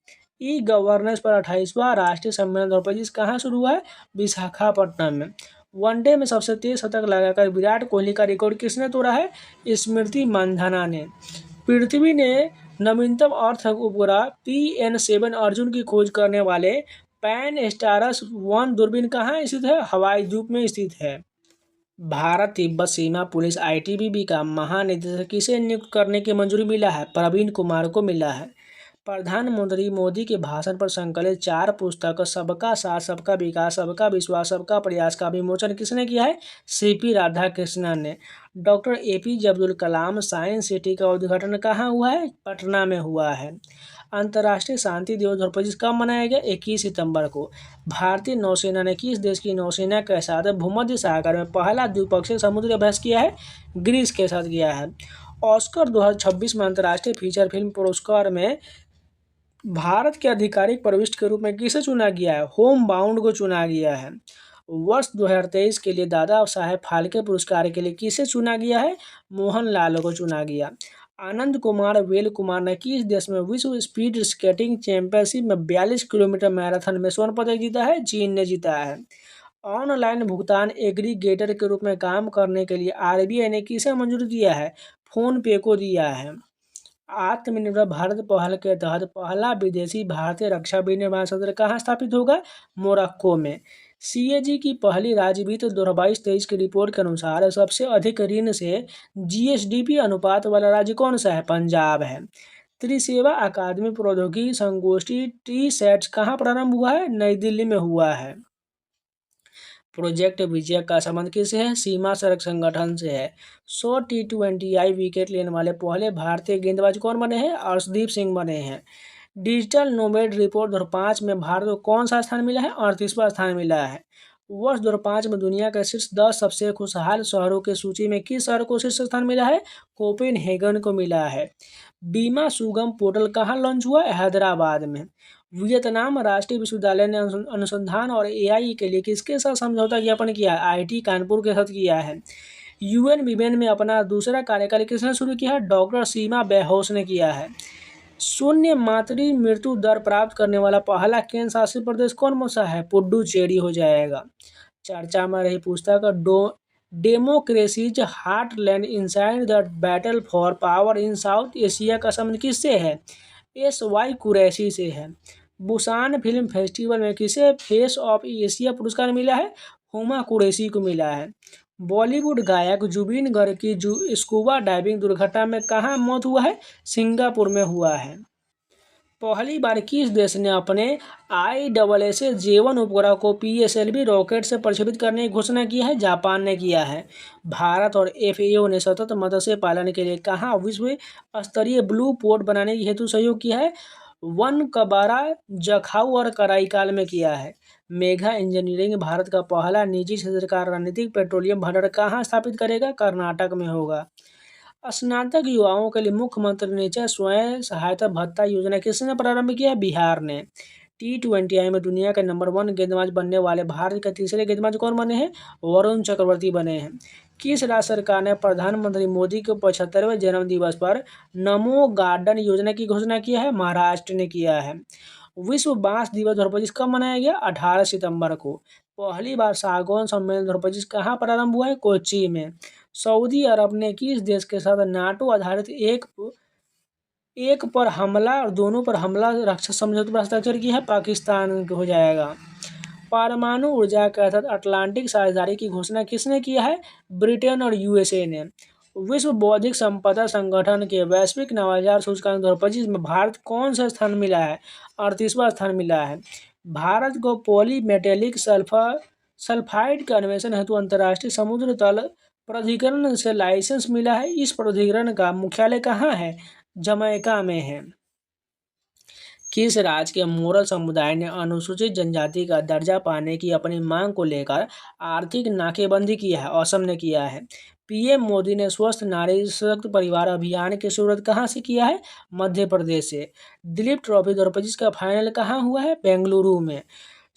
ई गवर्नेंस पर 28वां राष्ट्रीय सम्मेलन 2025 कहाँ शुरू हुआ है? विशाखापट्टनम में। वनडे में सबसे तेज शतक लगाकर विराट कोहली का रिकॉर्ड किसने तोड़ा है? स्मृति मंधाना ने। पृथ्वी ने नवीनतम अर्थ उपग्रह PN7 अर्जुन की खोज करने वाले पैन स्टारस 1 दूरबीन कहाँ स्थित है? हवाई द्वीप में स्थित है। भारत तिब्बत सीमा पुलिस ITBP का महानिदेशक किसे नियुक्त करने की मंजूरी मिला है? प्रवीण कुमार को मिला है। प्रधानमंत्री मोदी के भाषण पर संकलित 4 पुस्तक सबका साथ सबका विकास सबका विश्वास सबका प्रयास का विमोचन किसने किया है? CP राधाकृष्णन ने। Doctor APJ Abdul Kalam science city का उद्घाटन कहाँ हुआ है? पटना में हुआ है। अंतर्राष्ट्रीय शांति दिवस 2025 कब मनाया गया? 21 सितंबर को। भारतीय नौसेना ने किस देश की नौसेना के साथ भूमध्य सागर में पहला द्विपक्षीय समुद्री अभ्यास किया है? ग्रीस के साथ किया है। ऑस्कर 2026 में अंतर्राष्ट्रीय फीचर फिल्म पुरस्कार में भारत के आधिकारिक प्रविष्ट के रूप में किसे चुना गया है? होम बाउंड को चुना गया है। वर्ष 2023 के लिए दादा साहेब फाल्के पुरस्कार के लिए किसे चुना गया है? मोहनलाल को चुना गया। आनंद कुमार वेल कुमार ने किस देश में विश्व स्पीड स्केटिंग चैंपियनशिप में 42 किलोमीटर मैराथन में स्वर्ण पदक जीता है? चीन ने जीता है। ऑनलाइन भुगतान एग्रीगेटर के रूप में काम करने के लिए RBI ने किसे मंजूरी दिया है? फोन पे को दिया है। आत्मनिर्भर भारत पहल के तहत पहला विदेशी भारतीय रक्षा विनिर्माण संयंत्र कहाँ स्थापित होगा? मोरक्को में। CAG की पहली राज्य वित्त 2022-23 की रिपोर्ट के अनुसार सबसे अधिक ऋण से GSDP अनुपात वाला राज्य कौन सा है? पंजाब है। त्रिसेवा अकादमी प्रौद्योगिकी संगोष्ठी TSET कहाँ प्रारंभ हुआ है? नई दिल्ली में हुआ है। प्रोजेक्ट विजय का संबंध किससे है? सीमा सड़क संगठन से है। 100 T20I विकेट लेने वाले पहले भारतीय गेंदबाज कौन बने हैं? अर्शदीप सिंह बने हैं। डिजिटल नोमैड रिपोर्ट 2005 में भारत को कौन सा स्थान मिला है? 38वां स्थान मिला है। वर्ष 2005 में दुनिया के शीर्ष 10 सबसे खुशहाल शहरों की सूची में किस शहर को शीर्ष स्थान मिला है? कोपेनहेगन को मिला है। बीमा सुगम पोर्टल कहाँ लॉन्च हुआ? हैदराबाद में। वियतनाम राष्ट्रीय विश्वविद्यालय ने अनुसंधान और एआई के लिए किसके साथ समझौता ज्ञापन किया है? आईआईटी कानपुर के साथ किया है। यूएन विमेन में अपना दूसरा कार्यकाल किसने शुरू किया है? डॉक्टर सीमा बेहोश ने किया है। शून्य मातृ मृत्यु दर प्राप्त करने वाला पहला केंद्र शासित प्रदेश कौन सा है? पुडुचेरी हो जाएगा। चर्चा में रही पुस्तक democracies heartland inside the battle for power in south Asia का संबंध किससे है? एस.वाई. कुरैशी से है। बुसान फिल्म फेस्टिवल में किसे फेस ऑफ एशिया पुरस्कार मिला है? हुमा कुरैशी को मिला है। बॉलीवुड गायक जुबिन गर्ग की स्कूबा डाइविंग दुर्घटना में कहाँ मौत हुआ है? सिंगापुर में हुआ है। पहली बार किस देश ने अपने ISS-J1 उपग्रह को PSLV रॉकेट से प्रक्षेपित करने की घोषणा की है? जापान ने किया है। भारत और FAO ने सतत मत्स्य पालन के लिए कहाँ विश्व स्तरीय ब्लू पोर्ट बनाने के हेतु सहयोग किया है? वनकबारा, जखाऊ और कराईकाल में किया है। मेगा इंजीनियरिंग भारत का पहला निजी क्षेत्र का रणनीतिक पेट्रोलियम भंडार कहाँ स्थापित करेगा? कर्नाटक में होगा। स्नातक युवाओं के लिए मुख्यमंत्री निश्चय स्वयं सहायता भत्ता योजना किसने प्रारंभ किया? बिहार ने। T20I में दुनिया के नंबर 1 गेंदबाज बनने वाले भारत के तीसरे गेंदबाज कौन बने हैं? वरुण चक्रवर्ती बने हैं। किस राज्य सरकार ने प्रधानमंत्री मोदी के 75वें जन्मदिवस पर नमो गार्डन योजना की घोषणा की है? महाराष्ट्र ने किया है। विश्व बांस दिवस 2025 कब मनाया गया? 18 सितंबर को। पहली बार सागौन सम्मेलन 2025 कहाँ प्रारंभ हुआ है? कोच्चि में। सऊदी अरब ने किस देश के साथ नाटो आधारित एक पर हमला और दोनों पर हमला रक्षा समझौते पर हस्ताक्षर किया है? पाकिस्तान हो जाएगा। परमाणु ऊर्जा के तहत अटलांटिक साझेदारी की घोषणा किसने किया है? ब्रिटेन और USA ने। विश्व बौद्धिक संपदा संगठन के वैश्विक नवाचार सूचकांक 2025 में भारत कौन सा स्थान मिला है? 38वां स्थान मिला है। भारत को पॉलीमेटेलिक सल्फाइड के अन्वेषण हेतु अंतर्राष्ट्रीय समुद्र तल प्राधिकरण से लाइसेंस मिला है। इस प्राधिकरण का मुख्यालय कहाँ है? जमैका में है। किस राज्य के मोरल समुदाय ने अनुसूचित जनजाति का दर्जा पाने की अपनी मांग को लेकर आर्थिक नाकेबंदी की है? असम ने किया है। PM मोदी ने स्वस्थ नारी सशक्त परिवार अभियान की शुरुआत कहाँ से किया है? मध्य प्रदेश से। दिलीप ट्रॉफी 2025 का फाइनल कहाँ हुआ है? बेंगलुरु में।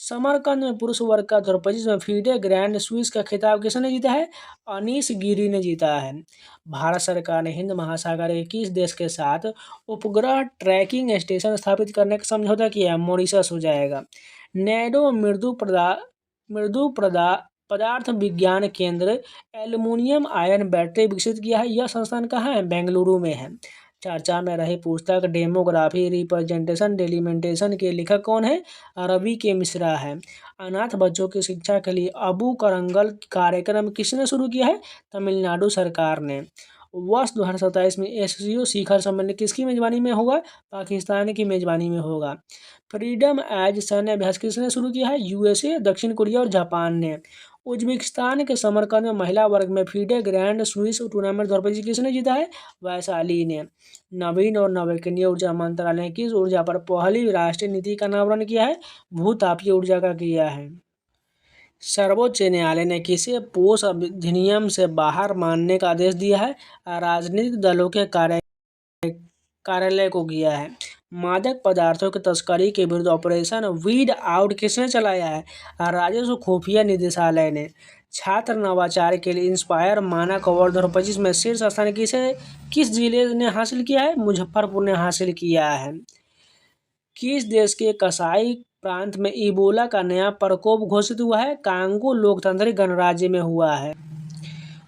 समरकंद में पुरुष वर्ग का 2025 में FIDE ग्रैंड स्विस का खिताब किसने जीता है? अनीश गिरी ने जीता है। भारत सरकार ने हिंद महासागर के किस देश के साथ उपग्रह ट्रैकिंग स्टेशन स्थापित करने का समझौता किया है? मॉरिशस हो जाएगा। नैडो पदार्थ विज्ञान केंद्र एल्युमिनियम आयन बैटरी विकसित किया है। यह संस्थान कहाँ है? बेंगलुरु में है। चर्चा में रही पुस्तक डेमोग्राफी रिप्रेजेंटेशन डेलिमिटेशन के लेखक कौन है? रवि के मिश्रा है। अनाथ बच्चों की शिक्षा के लिए अबू करंगल कार्यक्रम किसने शुरू किया है? तमिलनाडु सरकार ने। वर्ष 2027 में SCO शिखर सम्मेलन किसकी मेजबानी में होगा? पाकिस्तान की मेजबानी में होगा। फ्रीडम एज सैन्य अभ्यास किसने शुरू किया है? USA, दक्षिण कोरिया और जापान ने। उज्बेकिस्तान के समरकंद में महिला वर्ग में FIDE ग्रैंड स्विस टूर्नामेंट 2025 किसने जीता है? वैशाली ने। नवीन और नवीकरणीय ऊर्जा मंत्रालय ने किस ऊर्जा पर पहली राष्ट्रीय नीति का अनावरण किया है? भूतापीय ऊर्जा का किया है। सर्वोच्च न्यायालय ने किसे पोष अधिनियम से बाहर मानने का आदेश दिया है? राजनीतिक दलों के कार्यालय को किया है। मादक पदार्थों की तस्करी के विरुद्ध ऑपरेशन वीड आउट किसने चलाया है? राजस्व खुफिया निदेशालय ने। छात्र नवाचार के लिए इंस्पायर मानक अवार्ड 2025 में शीर्ष स्थान किस जिले ने हासिल किया है? मुजफ्फरपुर ने हासिल किया है। किस देश के कसाई प्रांत में इबोला का नया प्रकोप घोषित हुआ है? कांगो लोकतांत्रिक गणराज्य में हुआ है।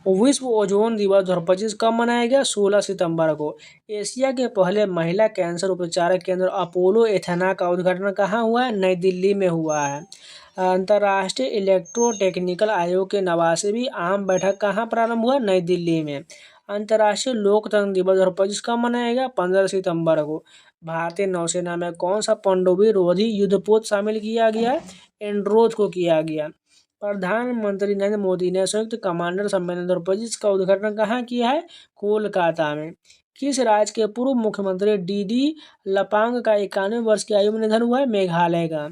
विश्व ओजोन दिवस 2025 कब मनाया गया? 16 सितंबर को। एशिया के पहले महिला कैंसर उपचार केंद्र अपोलो एथेना का उद्घाटन कहाँ हुआ है? नई दिल्ली में हुआ है। अंतर्राष्ट्रीय इलेक्ट्रोटेक्निकल आयोग के 89वीं आम बैठक कहाँ प्रारंभ हुआ? नई दिल्ली में। अंतर्राष्ट्रीय लोकतंत्र दिवस 2025 कब मनाया गया? 15 सितंबर को। भारतीय नौसेना में कौन सा पनडुब्बी रोधी युद्धपोत शामिल किया गया? एंड्रोथ को किया गया। प्रधानमंत्री नरेंद्र मोदी ने संयुक्त कमांडर सम्मेलन 2025 का उद्घाटन कहाँ किया है? कोलकाता में। किस राज्य के पूर्व मुख्यमंत्री डी लपांग का 91 वर्ष की आयु में निधन हुआ है? मेघालय का।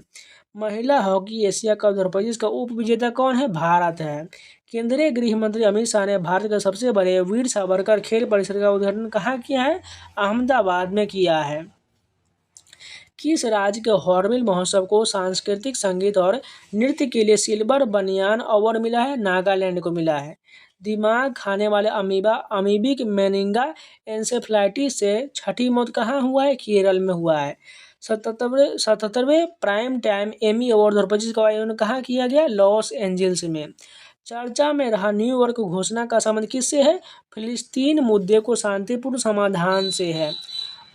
महिला हॉकी एशिया कप 2025 का उप विजेता कौन है? भारत है। केंद्रीय गृह मंत्री अमित शाह ने भारत के सबसे बड़े वीर सावरकर खेल परिसर का उद्घाटन कहाँ किया है? अहमदाबाद में किया है। किस राज्य के हॉर्नबिल महोत्सव को सांस्कृतिक संगीत और नृत्य के लिए सिल्वर बनियान अवार्ड मिला है? नागालैंड को मिला है। दिमाग खाने वाले अमीबिक मेनिंगा एन्सेफलाइटिस से छठी मौत कहाँ हुआ है? केरल में हुआ है। 77वें प्राइम टाइम एमी अवार्ड 2025 का आयोजन कहाँ किया गया? लॉस एंजल्स में। चर्चा में रहा न्यूयॉर्क घोषणा का संबंध किससे है? फिलिस्तीन मुद्दे को शांतिपूर्ण समाधान से है।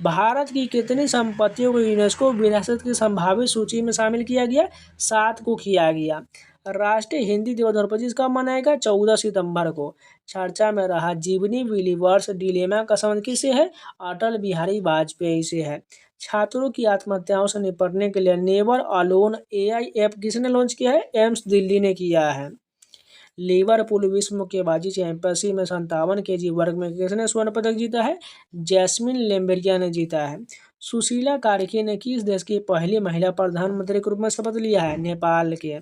भारत की कितनी संपत्तियों को यूनेस्को विरासत की संभावित सूची में शामिल किया गया? 7 को किया गया। राष्ट्रीय हिंदी दिवस 2025 कब मनाएगा? 14 सितंबर को। चर्चा में रहा जीवनी विलीवर्स डिलेमा का संबंध किससे है? अटल बिहारी वाजपेयी से है। छात्रों की आत्महत्याओं से निपटने के लिए नेवर अलोन AI ऐप किसने लॉन्च किया है? एम्स दिल्ली ने किया है। लिवरपूल विश्व मुक्केबाजी चैंपियनशिप में 57 kg वर्ग में किसने स्वर्ण पदक जीता है? जैस्मिन लेम्बेरिया ने जीता है। सुशीला कार्की ने किस देश की पहली महिला प्रधानमंत्री के रूप में शपथ लिया है? नेपाल के।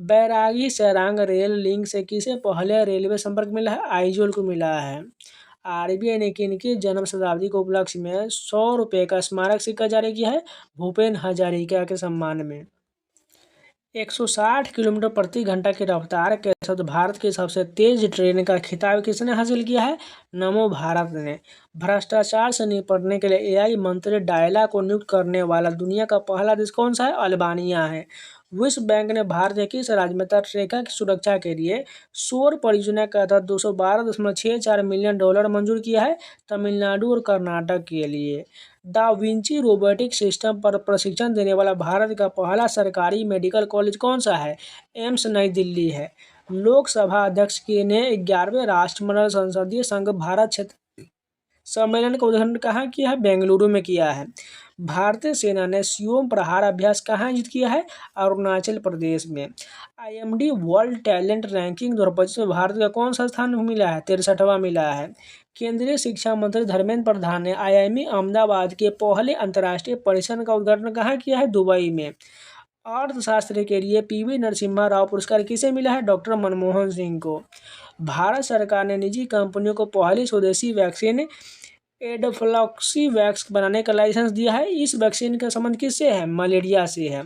बैरागी सरांग रेल लिंक से किसे पहले रेलवे संपर्क मिला है? आइजोल को मिला है। RBI ने किनकी जन्म शताब्दी के उपलक्ष्य में 100 रुपये का स्मारक सिक्का जारी किया है? भूपेन हजारिका के सम्मान में। 160 किलोमीटर प्रति घंटा की रफ्तार के साथ भारत की सबसे तेज ट्रेन का खिताब किसने हासिल किया है? नमो भारत ने। भ्रष्टाचार से निपटने के लिए AI मंत्री डायला को नियुक्त करने वाला दुनिया का पहला देश कौन सा है? अल्बानिया है। विश्व बैंक ने भारत के किस राज्य में तटरेखा की सुरक्षा के लिए सौर परियोजना के तहत $212.64 मिलियन मंजूर किया है? तमिलनाडु और कर्नाटक के लिए। दा विंची रोबोटिक सिस्टम पर प्रशिक्षण देने वाला भारत का पहला सरकारी मेडिकल कॉलेज कौन सा है? एम्स नई दिल्ली है। लोकसभा अध्यक्ष ने 11वें राष्ट्रमंडल संसदीय संघ भारत क्षेत्र सम्मेलन का उद्घाटन कहाँ किया है? बेंगलुरु में किया है। भारतीय सेना ने सियोम प्रहार अभ्यास कहाँ आयोजित किया है? अरुणाचल प्रदेश में। IMD वर्ल्ड टैलेंट रैंकिंग 2025 में भारत का कौन सा स्थान मिला है? 63वां मिला है। केंद्रीय शिक्षा मंत्री धर्मेंद्र प्रधान ने IIM अहमदाबाद के पहले अंतर्राष्ट्रीय परिसर का उद्घाटन कहाँ किया है? दुबई में। अर्थशास्त्र के लिए PV नरसिम्हा राव पुरस्कार किसे मिला है? डॉक्टर मनमोहन सिंह को। भारत सरकार ने निजी कंपनियों को पहली स्वदेशी वैक्सीन एडफ्लॉक्सीवैक्स बनाने का लाइसेंस दिया है। इस वैक्सीन का संबंध किससे है? मलेरिया से है।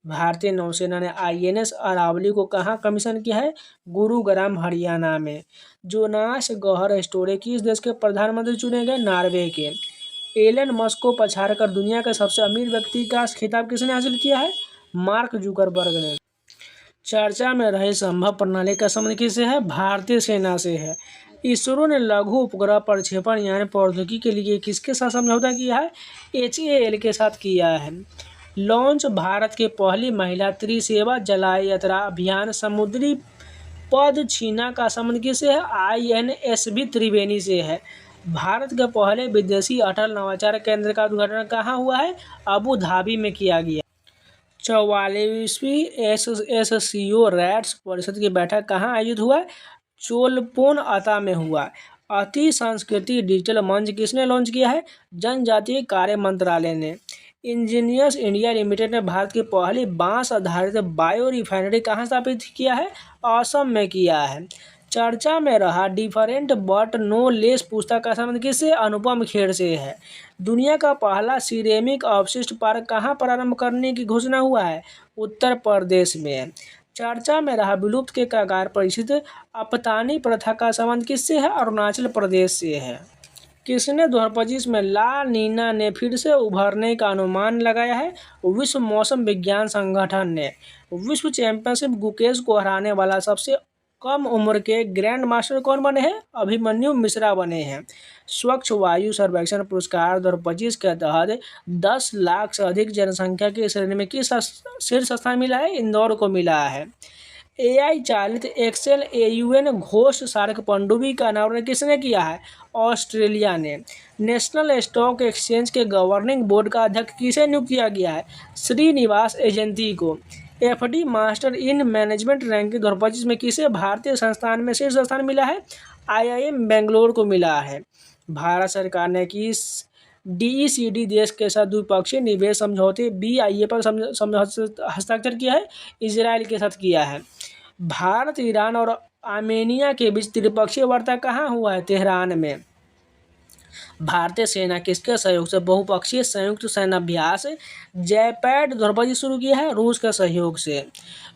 भारतीय नौसेना ने INS अरावली को कहाँ कमीशन किया है? गुरुग्राम हरियाणा में। जोनास गहर स्टोरे किस देश के प्रधानमंत्री चुने गए? नॉर्वे के। एलन मस्क को पछाड़कर दुनिया के सबसे अमीर व्यक्ति का खिताब किसने हासिल किया है? मार्क जुकरबर्ग ने। चर्चा में रहे संभव प्रणाली का संबंध किससे है? भारतीय सेना से है। इसरो ने लघु उपग्रह प्रक्षेपण यानी प्रौद्योगिकी के लिए किसके साथ समझौता किया है? HAL के साथ किया है। लॉन्च भारत की पहली महिला त्रिसेवा जलाय यात्रा अभियान समुद्री पद छीना का संबंध किससे है? INSV त्रिवेणी से है। भारत के पहले विदेशी अटल नवाचार केंद्र का उद्घाटन कहाँ हुआ है? अबू धाबी में किया गया। 44वीं SSCO रैट्स परिषद की बैठक कहाँ आयोजित हुआ? चोलपोन अता में हुआ। अति संस्कृति डिजिटल मंच किसने लॉन्च किया है? जनजातीय कार्य मंत्रालय ने। इंजीनियर्स इंडिया लिमिटेड ने भारत की पहली बांस आधारित बायो रिफाइनरी कहाँ स्थापित किया है? असम में किया है। चर्चा में रहा डिफरेंट बट नो लेस पुस्तक का संबंध किससे? अनुपम खेर से है। दुनिया का पहला सिरेमिक अवशिष्ट पार्क कहाँ प्रारंभ करने की घोषणा हुआ है? उत्तर प्रदेश में। चर्चा में रहा विलुप्त के कगार पर स्थित अपतानी प्रथा का संबंध किससे है? अरुणाचल प्रदेश से है। किसने 2025 में ला नीना ने फिर से उभरने का अनुमान लगाया है? विश्व मौसम विज्ञान संगठन ने। विश्व चैंपियनशिप गुकेश को हराने वाला सबसे कम उम्र के ग्रैंड मास्टर कौन बने हैं? अभिमन्यु मिश्रा बने हैं। स्वच्छ वायु सर्वेक्षण पुरस्कार 2025 के तहत 10 लाख से अधिक जनसंख्या की श्रेणी में किस शीर्ष स्थान मिला है? इंदौर को मिला है। AI चालित एक्सेल AUN घोष सार्क पनडुब्बी का अनावरण किसने किया है? ऑस्ट्रेलिया ने। नेशनल स्टॉक एक्सचेंज के गवर्निंग बोर्ड का अध्यक्ष किसे नियुक्त किया गया है? श्रीनिवास एजेंती को। FD master in management ranking 2025 में किसे भारतीय संस्थान में शीर्ष स्थान मिला है? IIM बेंगलोर को मिला है। भारत सरकार ने किस DECD देश के साथ द्विपक्षीय निवेश समझौते BIA पर हस्ताक्षर किया है? इजराइल के साथ किया है। भारत, ईरान और आर्मेनिया के बीच त्रिपक्षीय वार्ता कहाँ हुआ है? तेहरान में। भारतीय सेना किसके सहयोग से बहुपक्षीय संयुक्त सैन्याभ्यास जयपैड ध्रुवजी शुरू किया है? रूस के सहयोग से।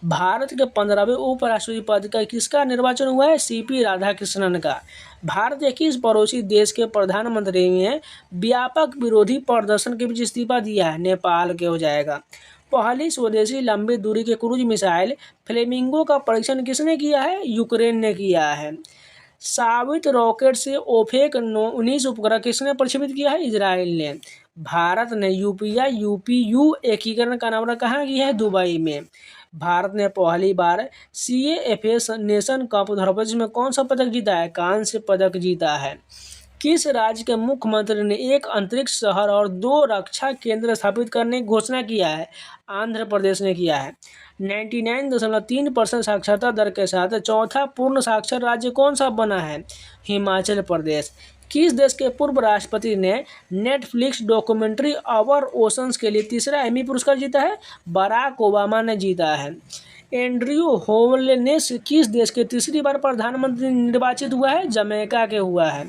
भारत के 15वें उपराष्ट्रपति पद का किसका निर्वाचन हुआ है? CP राधाकृष्णन का। भारत के किस पड़ोसी देश के प्रधानमंत्री ने व्यापक विरोधी प्रदर्शन के बीच इस्तीफा दिया है? नेपाल के हो जाएगा। पहली स्वदेशी लंबी दूरी के क्रूज मिसाइल फ्लेमिंगो का परीक्षण किसने किया है? यूक्रेन ने किया है। सावित रॉकेट से ओफेक 19 उपग्रह किसने प्रक्षेपित किया है? इजराइल ने। भारत ने UPI UPU एकीकरण का नाम कहाँ किया है? दुबई में। भारत ने पहली बार CAFA नेशन कप ध्रुवज में कौन सा पदक जीता है? कांस्य पदक जीता है। किस राज्य के मुख्यमंत्री ने एक अंतरिक्ष शहर और 2 रक्षा केंद्र स्थापित करने की घोषणा किया है? आंध्र प्रदेश ने किया है। 99.3% साक्षरता दर के साथ चौथा पूर्ण साक्षर राज्य कौन सा बना है? हिमाचल प्रदेश। किस देश के पूर्व राष्ट्रपति ने नेटफ्लिक्स डॉक्यूमेंट्री अवर ओशंस के लिए तीसरा एमी पुरस्कार जीता है? बराक ओबामा ने जीता है। एंड्रयू होमलेनेस किस देश के तीसरी बार प्रधानमंत्री निर्वाचित हुआ है? जमैका के हुआ है।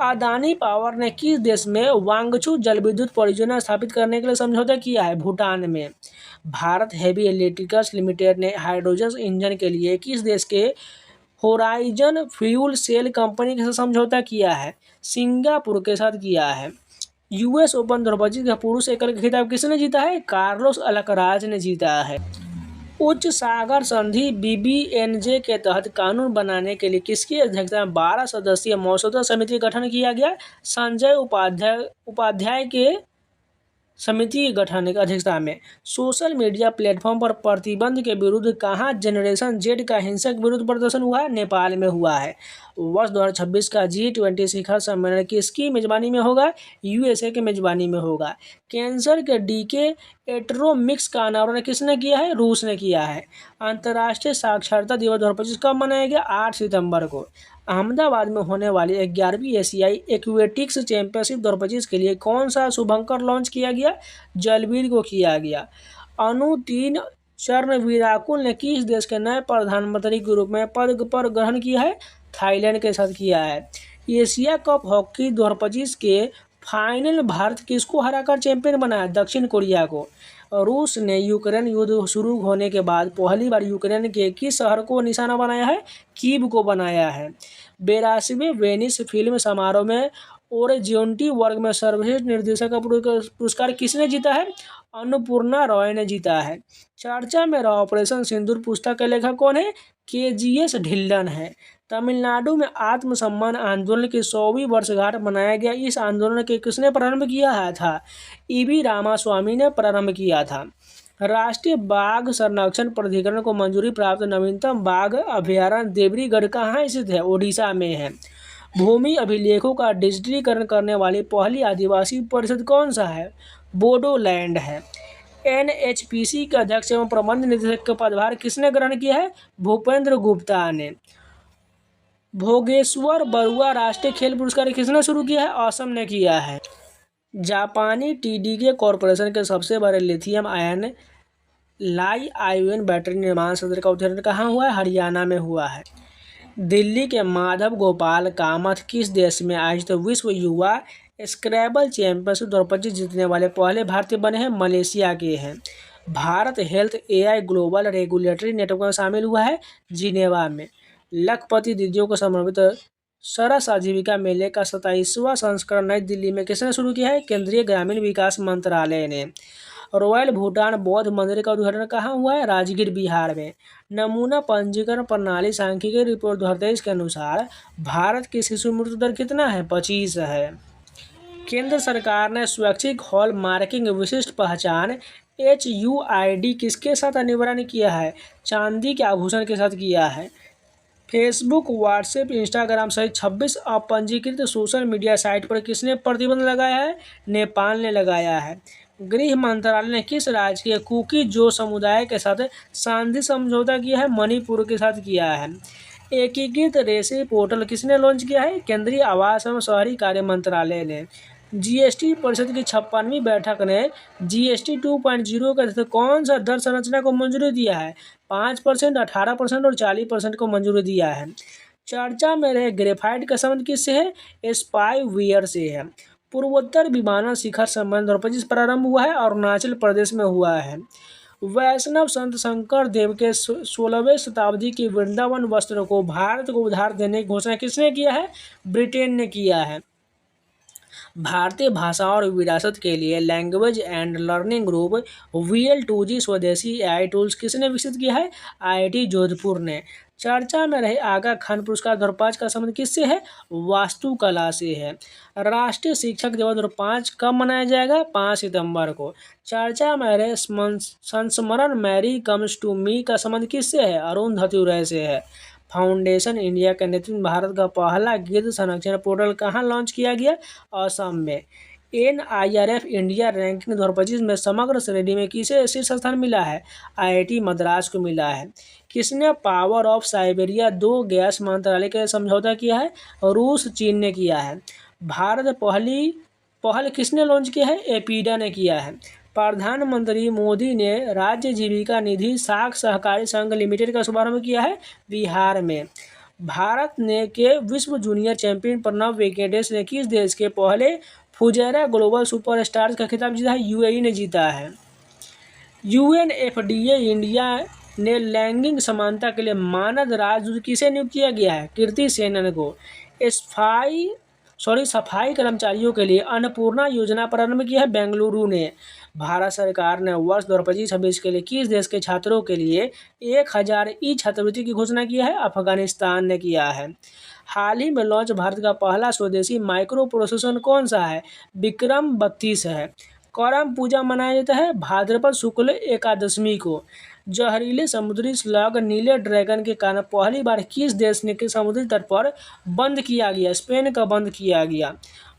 अदानी पावर ने किस देश में वांगचू जलविद्युत परियोजना स्थापित करने के लिए समझौता किया है? भूटान में। भारत हेवी इलेक्ट्रिकल्स लिमिटेड ने हाइड्रोजन इंजन के लिए किस देश के होराइजन फ्यूल सेल कंपनी के साथ समझौता किया है? सिंगापुर के साथ किया है। US ओपन ध्रुवजी का पुरुष एकल खिताब किसने जीता है? कार्लोस अल्कराज ने जीता है। उच्च सागर संधि BBNJ के तहत कानून बनाने के लिए किसकी अध्यक्षता में 12 सदस्यीय मसौदा समिति का गठन किया गया? संजय उपाध्याय के समिति के गठन की अध्यक्षता में। सोशल मीडिया प्लेटफॉर्म पर प्रतिबंध के विरुद्ध कहाँ जनरेशन Z का हिंसक विरोध प्रदर्शन हुआ है? नेपाल में हुआ है। वर्ष 2026 का G20 शिखर सम्मेलन किसकी मेजबानी में होगा? USA के मेजबानी में होगा। कैंसर के टीके एट्रोमिक्स का अनावरण किसने किया है? रूस ने किया है। अंतर्राष्ट्रीय साक्षरता दिवस 2025 कब मनाया गया? 8 सितंबर को। अहमदाबाद में होने वाली 11वीं एशियाई एक्वेटिक्स चैंपियनशिप 2025 के लिए कौन सा शुभंकर लॉन्च किया गया? जलबीर को किया गया। अनु 3 चरण वीराकुल ने किस देश के नए प्रधानमंत्री के रूप में पद पर ग्रहण किया है? थाईलैंड के साथ किया है। एशिया कप हॉकी 2025 के फाइनल भारत किसको हराकर चैंपियन बना है? दक्षिण कोरिया को। रूस ने यूक्रेन युद्ध शुरू होने के बाद पहली बार यूक्रेन के किस शहर को निशाना बनाया है? कीव को बनाया है। 82वें वेनिस फिल्म समारोह में ओरेजियोंटी वर्ग में सर्वश्रेष्ठ निर्देशक का पुरस्कार किसने जीता है? अन्नपूर्णा रॉय ने जीता है। चर्चा में रहा ऑपरेशन सिंदूर पुस्तक के लेखक कौन है? KGS ढिल्लन है। तमिलनाडु में आत्मसम्मान आंदोलन की 100वीं वर्षगांठ मनाया गया। इस आंदोलन के किसने प्रारंभ किया था? EV रामास्वामी ने प्रारंभ किया था। राष्ट्रीय बाघ संरक्षण प्राधिकरण को मंजूरी प्राप्त नवीनतम बाघ अभयारण्य देवरीगढ़ कहाँ स्थित है? ओडिशा में है। भूमि अभिलेखों का डिजिटलीकरण करने वाली पहली आदिवासी परिषद कौन सा है? बोडोलैंड है। NHPC के अध्यक्ष एवं प्रबंध निदेशक का पदभार किसने ग्रहण किया है? भूपेंद्र गुप्ता ने। भोगेश्वर बरुआ राष्ट्रीय खेल पुरस्कार किसने शुरू किया है? असम ने किया है। जापानी TDK कॉरपोरेशन के सबसे बड़े लिथियम आयन LiION बैटरी निर्माण संयंत्र का उद्घाटन कहाँ हुआ है? हरियाणा में हुआ है। दिल्ली के माधव गोपाल कामथ किस देश में आयोजित विश्व युवा स्क्रैबल चैंपियनशिप 2025 जीतने वाले पहले भारतीय बने हैं? मलेशिया के हैं। Bharat health AI global regulatory network में शामिल हुआ है जिनेवा में। लखपति दीदियों को समर्पित सरस आजीविका मेले का 27वां संस्करण नई दिल्ली में किसने शुरू किया है? केंद्रीय ग्रामीण विकास मंत्रालय ने। रॉयल भूटान बौद्ध मंदिर का उद्घाटन कहाँ हुआ है? राजगीर बिहार में। नमूना पंजीकरण प्रणाली सांख्यिकी रिपोर्ट 2023 के अनुसार भारत की शिशु मृत्यु दर कितना है? 25 है। केंद्र सरकार ने स्वैच्छिक हॉल मार्किंग विशिष्ट पहचान HUID किसके साथ अनिवार्य किया है? चांदी के आभूषण के साथ किया है। फेसबुक, व्हाट्सएप, इंस्टाग्राम सहित 26 अपंजीकृत सोशल मीडिया साइट पर किसने प्रतिबंध लगाया है? नेपाल ने लगाया है। गृह मंत्रालय ने किस राज्य के कुकी जो समुदाय के साथ शांति समझौता किया है? मणिपुर के साथ किया है। एकीकृत रेसे पोर्टल किसने लॉन्च किया है? केंद्रीय आवास एवं शहरी कार्य मंत्रालय ने। जीएसटी परिषद की 56वीं बैठक ने जीएसटी 2.0 के तहत कौन सा दर संरचना को मंजूरी दिया है? 5%, 18% और 40% को मंजूरी दिया है। चर्चा में रहे ग्रेफाइट का संबंध किससे है? स्पाईवेयर से है। पूर्वोत्तर विमानन शिखर सम्मेलन 2025 प्रारंभ हुआ है और अरुणाचल प्रदेश में हुआ है। वैष्णव संत शंकर देव के 16वीं शताब्दी के वृंदावन वस्त्र को भारत को उधार देने की घोषणा किसने किया है? ब्रिटेन ने किया है। भारतीय भाषा और विरासत के लिए language and learning group VL2G स्वदेशी AI टूल्स किसने विकसित किया है? IIT जोधपुर ने। चर्चा में रहे आगा खान पुरस्कार 2005 का संबंध किससे है? वास्तुकला से है। राष्ट्रीय शिक्षक दिवस 2005 कब मनाया जाएगा? 5 सितंबर को। चर्चा में रहे संस्मरण मैरी कम्स टू मी का संबंध किससे है? अरुंधति रॉय से है। फाउंडेशन इंडिया के नेतृत्व में भारत का पहला गिद्ध संरक्षण पोर्टल कहाँ लॉन्च किया गया? असम में। NIRF इंडिया रैंकिंग 2025 में समग्र श्रेणी में किसे शीर्ष स्थान मिला है? IIT मद्रास को मिला है। किसने पावर ऑफ साइबेरिया 2 गैस मंत्रालय के समझौता किया है? रूस चीन ने किया है। भारत पहल किसने लॉन्च किया है? एपीडा ने किया है। प्रधानमंत्री मोदी ने राज्य जीविका निधि साख सहकारी संघ लिमिटेड का शुभारंभ किया है बिहार में। भारत ने के विश्व जूनियर चैंपियन प्रणव वेंकटेश ने किस देश के पहले फुजैरा ग्लोबल सुपरस्टार्स का खिताब जीता है? UAE ने जीता है। UNFDA इंडिया ने लैंगिक समानता के लिए मानद राजदूत किसे नियुक्त किया गया है? कीर्ति सेनन को। सफाई कर्मचारियों के लिए अन्नपूर्णा योजना प्रारंभ की है बेंगलुरु ने। भारत सरकार ने वर्ष 2025-26 के लिए किस देश के छात्रों के लिए 1000 छात्रवृत्ति की घोषणा की है? अफगानिस्तान ने किया है। हाल ही में लॉन्च भारत का पहला स्वदेशी माइक्रो प्रोसेसर कौन सा है? विक्रम 32 है। करम पूजा मनाया जाता है भाद्रपद शुक्ल एकादशमी को। जहरीले समुद्री स्लग नीले ड्रैगन के कारण पहली बार किस देश ने के समुद्री तट पर बंद किया गया? स्पेन का बंद किया गया।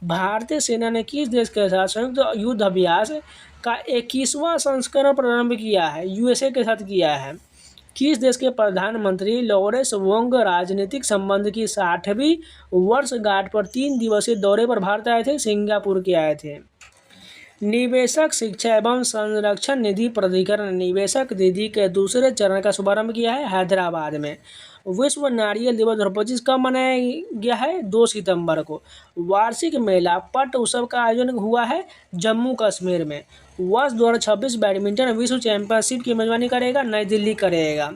भारतीय सेना ने किस देश के साथ संयुक्त युद्ध अभ्यास का 21वां संस्करण प्रारंभ किया है? USA के साथ किया है। किस देश के प्रधानमंत्री लॉरेंस वोंग राजनीतिक संबंध की 60वीं वर्षगांठ पर 3 दिवसीय दौरे पर भारत आए थे? सिंगापुर के आए थे। निवेशक शिक्षा एवं संरक्षण निधि प्राधिकरण ने निवेशक निधि के दूसरे चरण का शुभारंभ किया है हैदराबाद में। विश्व नारियल दिवस 2025 कब मनाया गया है? 2 सितंबर को। वार्षिक मेला पट उत्सव का आयोजन हुआ है जम्मू कश्मीर में। वर्ष 2026 बैडमिंटन विश्व चैंपियनशिप की मेजबानी करेगा नई दिल्ली करेगा।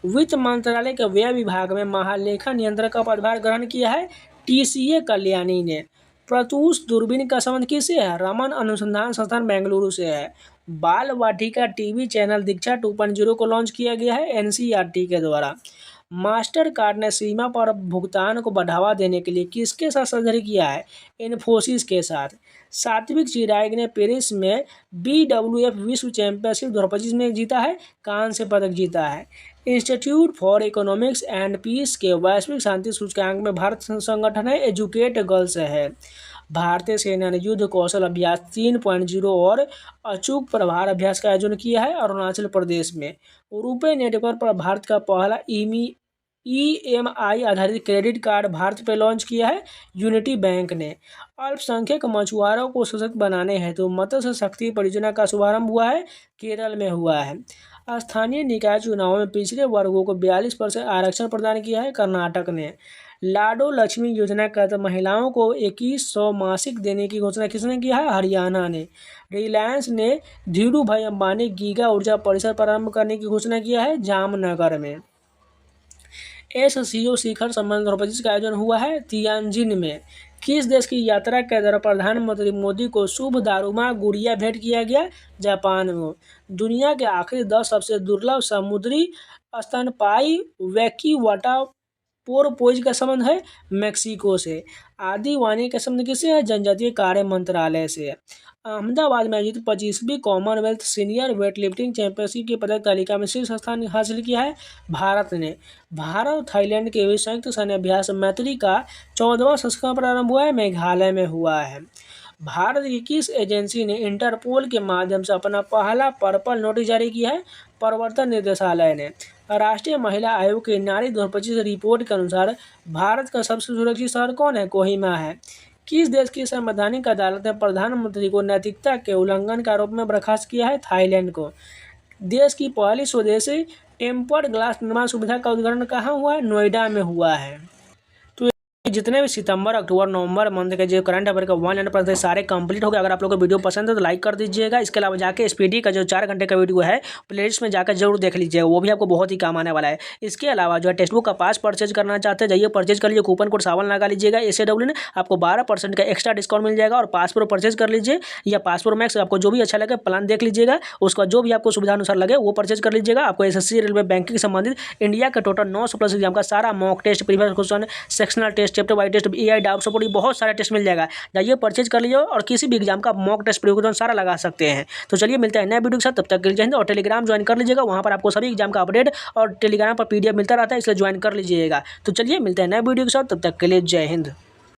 वित्त मंत्रालय के व्यय विभाग में महालेखा नियंत्रक का पदभार ग्रहण किया है TCA कल्याणी ने। प्रत्यूष दूरबीन का संबंध किससे है? रमन अनुसंधान संस्थान बेंगलुरु से है। बाल वाटिका टीवी चैनल दीक्षा 2.0 को लॉन्च किया गया है NCERT के द्वारा। मास्टर कार्ड ने सीमा पर भुगतान को बढ़ावा देने के लिए किसके साथ साझेदारी किया है? इन्फोसिस के साथ। सात्विक चिराग ने पेरिस में BWF विश्व चैंपियनशिप 2025 में जीता है, कांस्य पदक जीता है। Institute for economics and peace के वैश्विक शांति सूचकांक में भारत संगठन है एजुकेट गर्ल्स है। भारतीय सेना ने युद्ध कौशल अभ्यास 3.0 और अचूक प्रभार अभ्यास का आयोजन किया है अरुणाचल प्रदेश में। रुपे नेटवर्क पर भारत का पहला EMI आधारित क्रेडिट कार्ड भारत पे लॉन्च किया है यूनिटी बैंक ने। अल्पसंख्यक मछुआरों को सशक्त बनाने हेतु मत्स्य शक्ति परियोजना का शुभारंभ हुआ है केरल में हुआ है। स्थानीय निकाय चुनावों में पिछड़े वर्गों को 42% आरक्षण प्रदान किया है कर्नाटक ने। लाडो लक्ष्मी योजना के तहत महिलाओं को 2100 मासिक देने की घोषणा किसने किया है? हरियाणा ने। रिलायंस ने धीरू भाई अंबानी गीगा ऊर्जा परिसर प्रारंभ करने की घोषणा किया है जामनगर में। SCO शिखर सम्मेलन 2025 का आयोजन हुआ है तियानजिन में। किस देश की यात्रा के दौरान प्रधानमंत्री मोदी को शुभ दारुमा गुड़िया भेंट किया गया? जापान में। दुनिया के आखिरी 10 सबसे दुर्लभ समुद्री स्तनपायी वैकीवाटा पोरपोइज का संबंध है मेक्सिको से। आदिवानी का संबंध किससे है? जनजातीय कार्य मंत्रालय से। अहमदाबाद में आयोजित 25वीं Commonwealth senior weight lifting championship की पदक तालिका में शीर्ष स्थान हासिल किया है भारत ने। भारत और थाईलैंड के बीच संयुक्त सैन्य अभ्यास मैत्री का 14वां संस्करण प्रारंभ हुआ है मेघालय में हुआ है। भारत की किस एजेंसी ने इंटरपोल के माध्यम से अपना पहला पर्पल नोटिस जारी किया है? प्रवर्तन निदेशालय ने। राष्ट्रीय महिला आयोग की नारी 2025 रिपोर्ट के अनुसार भारत का सबसे सुरक्षित शहर कौन है? कोहिमा है। किस देश की संवैधानिक अदालत ने प्रधानमंत्री को नैतिकता के उल्लंघन के आरोप में बर्खास्त किया है? थाईलैंड को। देश की पहली स्वदेशी टेम्पर्ड ग्लास निर्माण सुविधा का उद्घाटन कहाँ हुआ है? नोएडा में हुआ है। जितने भी सितंबर, अक्टूबर, नवंबर मंथ के जो करंट अफेयर का 1 पर सारे कंप्लीट हो गए। अगर आप लोग को वीडियो पसंद है तो लाइक कर दीजिएगा। इसके अलावा जाके स्पीडी का जो 4 घंटे का वीडियो है प्लेलिस्ट में जाकर जरूर देख लीजिएगा, वो भी आपको बहुत ही काम आने वाला है। इसके अलावा जो है टेक्स्ट बुक का पास परचेज करना चाहते हैं, जाइए परचेज कर लीजिए। कूपन कोड सावन लगा लीजिएगा SAW ने, आपको 12% का एक्स्ट्रा डिस्काउंट मिल जाएगा। और पास प्रो परचेज कर लीजिए या पास प्रो मैक्स, आपको जो भी अच्छा लगे प्लान देख लीजिएगा। उसका जो भी आपको सुविधा अनुसार लगे वो परचेज कर लीजिएगा। आपको SSC, रेलवे, बैंकिंग से संबंधित इंडिया का टोटल 900+ एग्जाम का सारा mock test, previous question, sectional test, chapter wise test, doubt support, बहुत सारे टेस्ट मिल जाएगा। जाइए परचेज कर लीजिए और किसी भी एग्जाम का मॉक टेस्ट प्रीवियस क्वेश्चन सारा लगा सकते हैं। तो चलिए मिलते हैं नए वीडियो के साथ, तब तक के लिए जय हिंद। और टेलीग्राम ज्वाइन कर लीजिएगा, वहाँ पर आपको सभी एग्जाम का अपडेट और टेलीग्राम पर PDF मिलता रहता है, इसलिए ज्वाइन कर लीजिएगा। तो चलिए मिलते हैं नए वीडियो के साथ, तब तक के लिए जय हिंद।